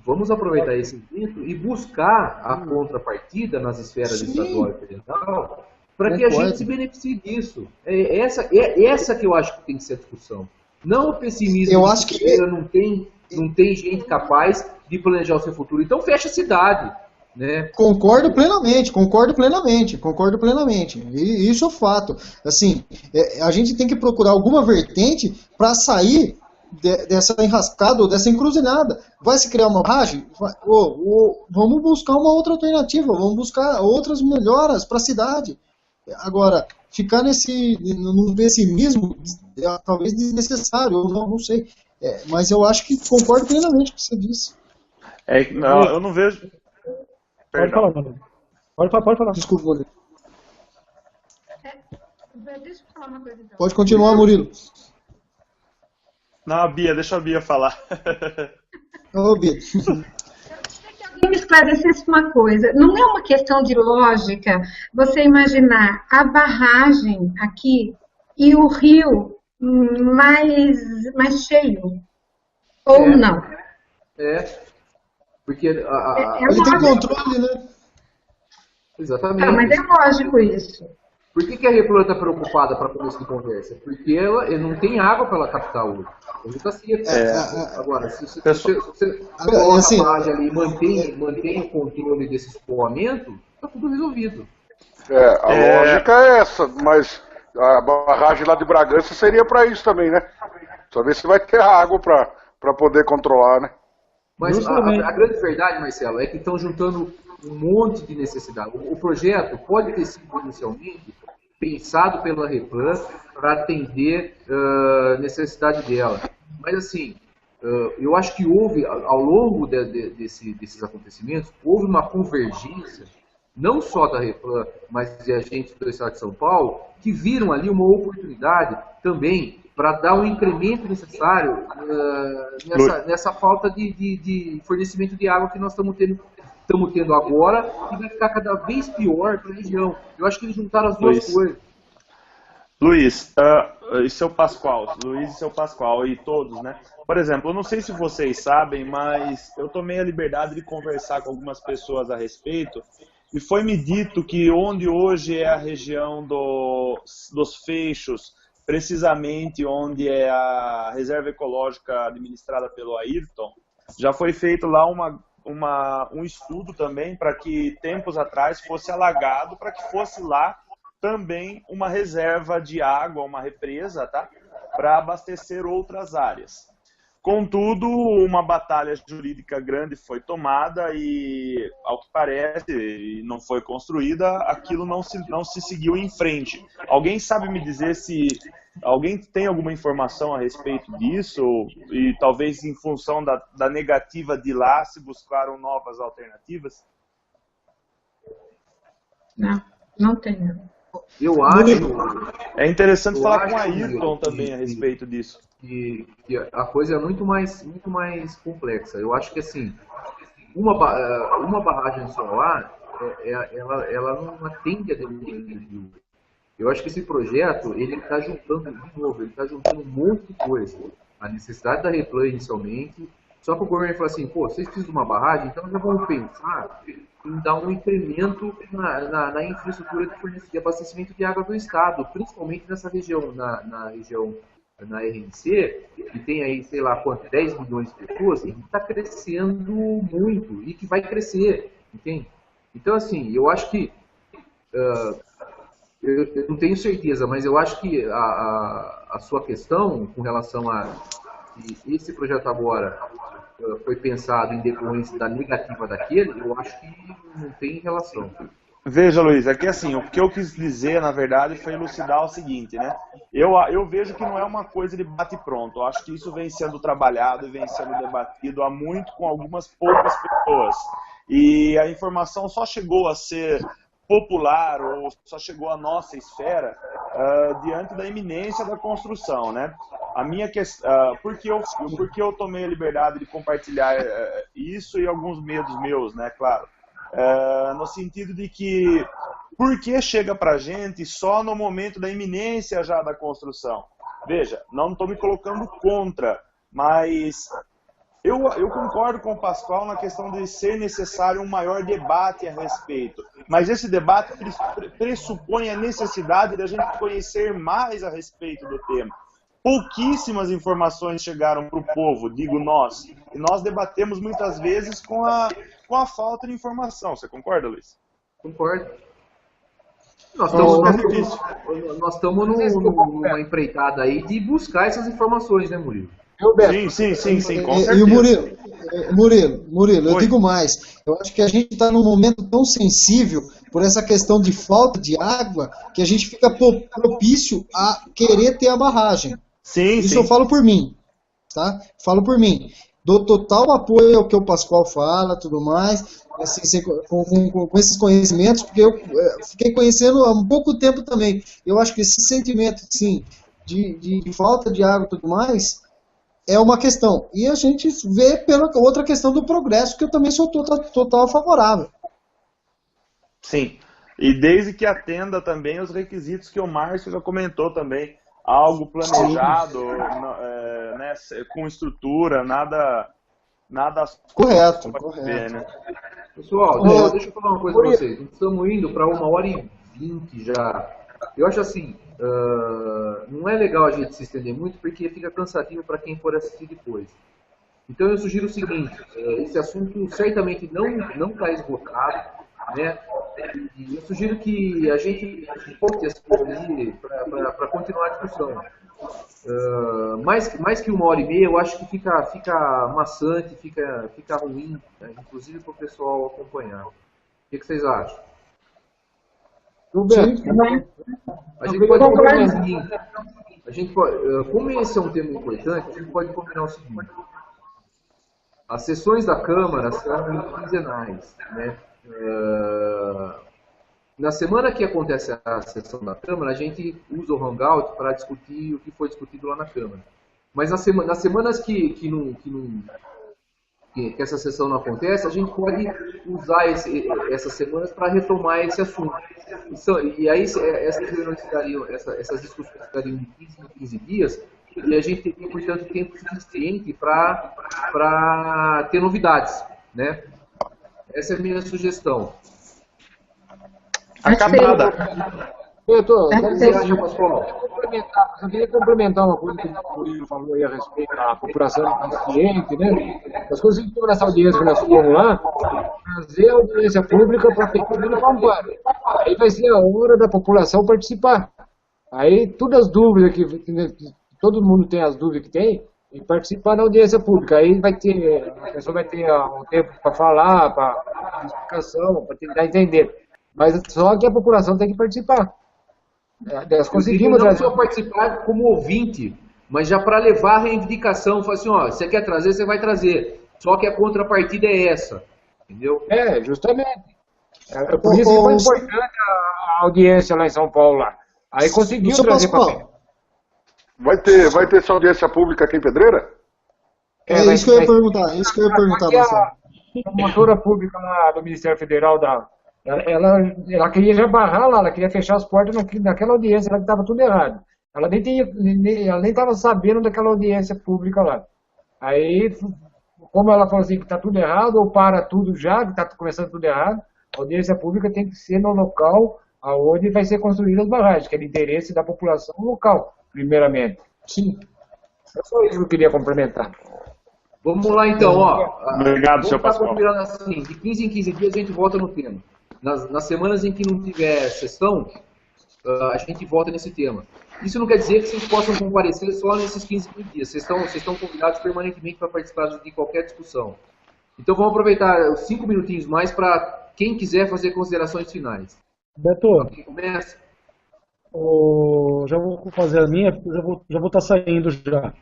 Vamos aproveitar esse evento e buscar a contrapartida nas esferas estadual e federal para que a gente se beneficie disso. É essa que eu acho que tem que ser a discussão. Não o pessimismo.
Eu acho que
não tem gente capaz de planejar o seu futuro. Então fecha a cidade. Né?
Concordo plenamente. E isso é fato. Assim, a gente tem que procurar alguma vertente para sair dessa enrascada ou dessa encruzilhada. Vai se criar uma barragem? Vamos buscar uma outra alternativa, vamos buscar outras melhoras para a cidade. Agora, ficar no pessimismo talvez desnecessário, ou não sei. Mas eu acho que concordo plenamente com o que você disse.
Eu não vejo... Perdão.
Pode falar.
Desculpa, Murilo.
Deixa eu falar uma coisa então.
Pode continuar, Murilo.
Não, deixa a Bia falar.
Ô, Bia.
Eu queria que alguém me esclarecesse uma coisa. Não é uma questão de lógica você imaginar a barragem aqui e o rio mais cheio? Ou não?
Porque
ele tem controle, né?
Exatamente.
Mas é lógico isso.
Por que a Replan está preocupada para começo de conversa? Porque ela não tem água para ela captar hoje. A gente está seca. Agora, se você coloca
assim,
a barragem ali e mantém o controle desse escoamento, está tudo resolvido.
A lógica é essa, mas a barragem lá de Bragança seria para isso também, né? Só ver se vai ter água para poder controlar, né?
Mas a grande verdade, Marcelo, é que estão juntando um monte de necessidade. O projeto pode ter sido inicialmente pensado pela Replan para atender a necessidade dela. Mas assim, eu acho que houve, ao longo desses acontecimentos, houve uma convergência, não só da Replan, mas de agentes do Estado de São Paulo, que viram ali uma oportunidade também para dar um incremento necessário nessa falta de fornecimento de água que nós estamos tendo agora e vai ficar cada vez pior para a região. Eu acho que eles juntaram as duas coisas.
Luiz e seu Pascoal, e todos, né? Por exemplo, eu não sei se vocês sabem, mas eu tomei a liberdade de conversar com algumas pessoas a respeito e foi-me dito que onde hoje é a região dos Feixos, precisamente onde é a reserva ecológica administrada pelo Ayrton, já foi feito lá um estudo também para que tempos atrás fosse alagado, para que fosse lá também uma reserva de água, uma represa, tá? Para abastecer outras áreas. Contudo, uma batalha jurídica grande foi tomada e, ao que parece, não foi construída, aquilo não se seguiu em frente. Alguém sabe me dizer se alguém tem alguma informação a respeito disso? E talvez em função da negativa de lá se buscaram novas alternativas?
Não tenho.
Eu acho...
É interessante falar com a Ayrton também a respeito disso.
Que a coisa é muito mais complexa. Eu acho que assim, uma barragem solar, ela não atende a demanda de rio. Eu acho que esse projeto, ele está juntando, de novo, ele está juntando um monte de coisa. A necessidade da Replan inicialmente, só que o governo falou assim, pô, vocês precisam de uma barragem, então já vamos pensar em dar um incremento na infraestrutura de abastecimento de água do estado, principalmente nessa região, na RNC, que tem aí, sei lá quanto, 10 milhões de pessoas, e que está crescendo muito, e que vai crescer, entende? Então, assim, eu acho que, eu não tenho certeza, mas eu acho que a sua questão com relação a se esse projeto agora foi pensado em decorrência da negativa daquele, eu acho que não tem relação.
Veja, Luiz, aqui assim, o que eu quis dizer, na verdade, foi elucidar o seguinte, né? Eu vejo que não é uma coisa de bate pronto. Eu acho que isso vem sendo trabalhado e vem sendo debatido há muito com algumas poucas pessoas. E a informação só chegou a ser popular ou só chegou à nossa esfera diante da iminência da construção, né? A minha questão, porque eu tomei a liberdade de compartilhar isso e alguns medos meus, né? Claro. No sentido de que, por que chega pra gente só no momento da iminência já da construção? Veja, não estou me colocando contra, mas eu concordo com o Pascoal na questão de ser necessário um maior debate a respeito, mas esse debate pressupõe a necessidade da gente conhecer mais a respeito do tema. Pouquíssimas informações chegaram para o povo, digo nós, e nós debatemos muitas vezes com a falta de informação. Você concorda, Luiz?
Concordo. Nós estamos numa empreitada aí de buscar essas informações, né, Murilo?
Sim, com certeza.
E o Murilo, eu digo mais. Eu acho que a gente está num momento tão sensível por essa questão de falta de água que a gente fica propício a querer ter a barragem. Isso eu falo por mim, tá? Falo por mim. Dou total apoio ao que o Pascoal fala, tudo mais, assim, com esses conhecimentos, porque eu fiquei conhecendo há um pouco tempo também. Eu acho que esse sentimento, sim, de falta de água e tudo mais, é uma questão. E a gente vê pela outra questão do progresso, que eu também sou total favorável.
Sim, e desde que atenda também os requisitos que o Márcio já comentou também. Algo planejado, né, com estrutura, nada Nada
Correto,
pode
correto.
ver, né?
Pessoal, deixa eu falar uma coisa para vocês. Estamos indo para 1h20 já. Eu acho assim, não é legal a gente se estender muito porque fica cansativo para quem for assistir depois. Então eu sugiro o seguinte, esse assunto certamente não está esgotado, né? E eu sugiro que a gente foque ali para continuar a discussão. Mais que 1h30, eu acho que fica maçante, fica ruim, né? Inclusive para o pessoal acompanhar. O que vocês acham? A gente pode combinar o seguinte, como esse é um tema importante, a gente pode combinar o seguinte. As sessões da Câmara são quinzenais, né? Na semana que acontece a sessão da Câmara, a gente usa o Hangout para discutir o que foi discutido lá na Câmara. Mas nas semanas que essa sessão não acontece, a gente pode usar essas semanas para retomar esse assunto. E aí essas discussões ficariam de 15 em 15 dias, e a gente teria, portanto, tempo suficiente para ter novidades, né? Essa é a minha sugestão.
Acabada.
Eu queria complementar uma coisa que o Murilo falou aí a respeito da população consciente, né? Nós conseguimos nessa audiência que nós fomos lá, fazer a audiência pública para pequeno Pampara. Aí vai ser a hora da população participar. Aí todas as dúvidas que todo mundo tem as dúvidas que tem, e participar da audiência pública. Aí a pessoa vai ter um tempo para falar, para explicação, para tentar entender. Mas só que a população tem que participar. Nós conseguimos
não só participar como ouvinte, mas já para levar a reivindicação, falar assim, ó, você quer trazer, você vai trazer. Só que a contrapartida é essa, entendeu?
Justamente. Por isso que foi importante a audiência lá em São Paulo. Lá. Aí conseguiu trazer papel.
Vai ter essa audiência pública aqui em Pedreira?
Isso que eu ia perguntar, Marcelo.
A promotora pública lá do Ministério Federal ela queria já barrar lá, ela queria fechar as portas naquela audiência, ela estava tudo errado. Ela nem estava sabendo daquela audiência pública lá. Aí, como ela falou assim que está tudo errado, ou para tudo já, que está começando tudo errado, a audiência pública tem que ser no local onde vai ser construída as barragens, que é de interesse da população local, primeiramente.
Sim.
É só isso que eu queria complementar.
Vamos lá então, ó.
Obrigado, seu Pascoal.
Assim, de 15 em 15 dias a gente volta no tema. Nas semanas em que não tiver sessão, a gente volta nesse tema. Isso não quer dizer que vocês possam comparecer só nesses 15 dias. Vocês estão convidados permanentemente para participar de qualquer discussão. Então vamos aproveitar os 5 minutinhos mais para quem quiser fazer considerações finais.
Beto,
Quem começa?
já vou fazer a minha, já vou estar saindo já.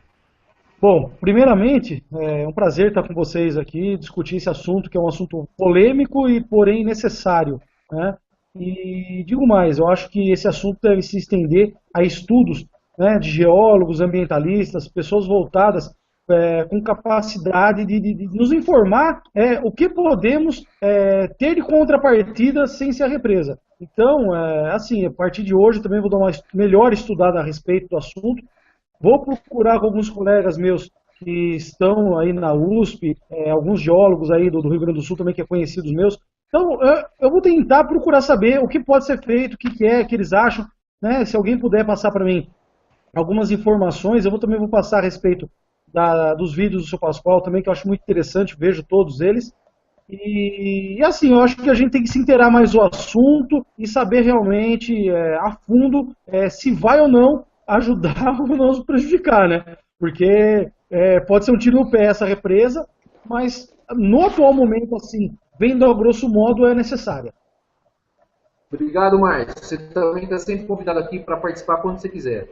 Bom, primeiramente, é um prazer estar com vocês aqui, discutir esse assunto, que é um assunto polêmico e, porém, necessário, né? E digo mais, eu acho que esse assunto deve se estender a estudos, né, de geólogos, ambientalistas, pessoas voltadas com capacidade de nos informar o que podemos ter de contrapartida sem ser a represa. Então, assim, a partir de hoje também vou dar uma melhor estudada a respeito do assunto. Vou procurar com alguns colegas meus que estão aí na USP, alguns geólogos aí do Rio Grande do Sul também que é conhecidos meus. Então, eu vou tentar procurar saber o que pode ser feito, o que eles acham, né? Se alguém puder passar para mim algumas informações, eu também vou passar a respeito dos vídeos do seu Pascoal também, que eu acho muito interessante, vejo todos eles. E assim, eu acho que a gente tem que se inteirar mais do assunto e saber realmente a fundo se vai ou não ajudar ou não nos prejudicar, né? Porque pode ser um tiro no pé essa represa, mas no atual momento, assim, vendo a grosso modo, é necessária.
Obrigado, Márcio. Você também está sempre convidado aqui para participar quando você quiser.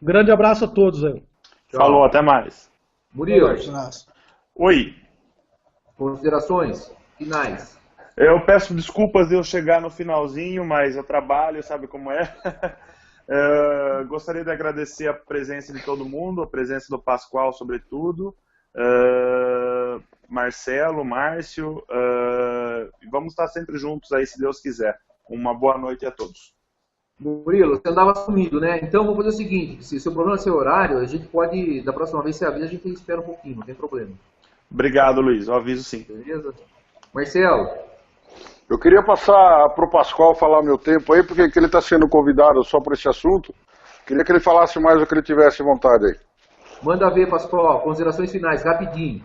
Um grande abraço a todos aí.
Tchau.
Falou, até mais.
Murilo,
Oi.
considerações finais.
Eu peço desculpas de eu chegar no finalzinho, mas eu trabalho, sabe como é? Gostaria de agradecer a presença de todo mundo, a presença do Pascoal, sobretudo, Marcelo, Márcio, vamos estar sempre juntos aí, se Deus quiser. Uma boa noite a todos.
Murilo, você andava sumido, né? Então vamos fazer o seguinte, se o seu problema é seu horário, a gente pode, da próxima vez, se abrir, a gente espera um pouquinho, não tem problema.
Obrigado, Luiz. Eu aviso sim.
Beleza? Marcelo.
Eu queria passar para o Pascoal falar meu tempo aí, porque ele está sendo convidado só por esse assunto. Queria que ele falasse mais do que ele tivesse vontade aí.
Manda ver, Pascoal. Considerações finais, rapidinho.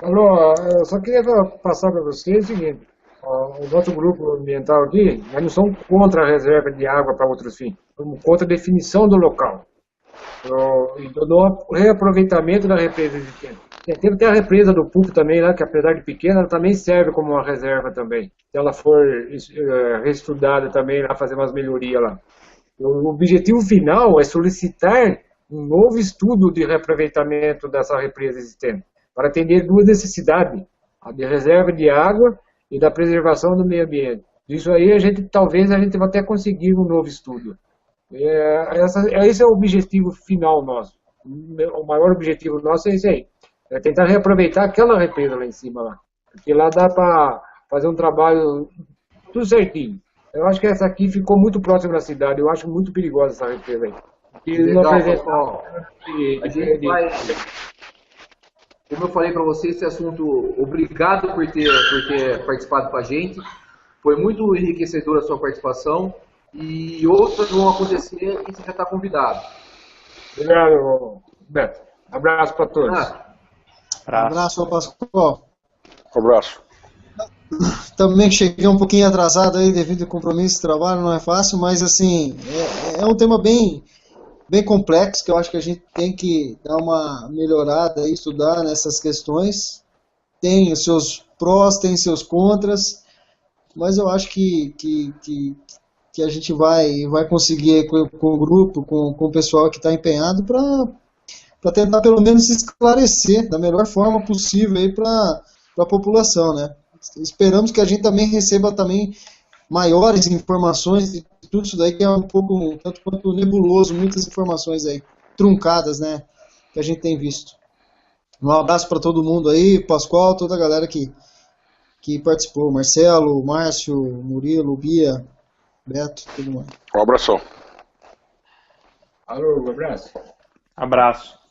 Alô, eu só queria passar para vocês o seguinte. O nosso grupo ambiental aqui, nós não somos contra a reserva de água para outros fins. Somos contra a definição do local. E do reaproveitamento da represa existente. Tem até a represa do PUC também, lá, que apesar de pequena, ela também serve como uma reserva também. Se ela for reestudada também, lá, fazer umas melhorias lá. O objetivo final é solicitar um novo estudo de reaproveitamento dessa represa existente, para atender duas necessidades, a de reserva de água e da preservação do meio ambiente. Isso aí talvez a gente vai até conseguir um novo estudo. Esse é o objetivo final nosso. O maior objetivo nosso é esse aí. É tentar reaproveitar aquela represa lá em cima, lá. Porque lá dá para fazer um trabalho tudo certinho. Eu acho que essa aqui ficou muito próxima da cidade. Eu acho muito perigosa essa represa aí.
Legal, pessoal. A gente vai... Como eu falei para você, esse assunto, obrigado por ter participado com a gente. Foi muito enriquecedora a sua participação. E outras vão acontecer e você já está convidado.
Obrigado, Beto. Abraço para todos.
Abraço, Pascoal.
Um abraço.
Também cheguei um pouquinho atrasado aí devido ao compromisso de trabalho, não é fácil, mas assim, é um tema bem complexo que eu acho que a gente tem que dar uma melhorada e estudar nessas questões. Tem os seus prós, tem seus contras, mas eu acho que a gente vai conseguir com o grupo, com o pessoal que está empenhado para tentar pelo menos esclarecer da melhor forma possível para a população, né? Esperamos que a gente também receba também maiores informações de tudo isso daí, que é um pouco, tanto quanto nebuloso, muitas informações aí, truncadas, né, que a gente tem visto. Um abraço para todo mundo aí, Pascoal, toda a galera que participou, Marcelo, Márcio, Murilo, Bia, Beto, todo mundo.
Um abração.
Alô, um abraço.
Abraço.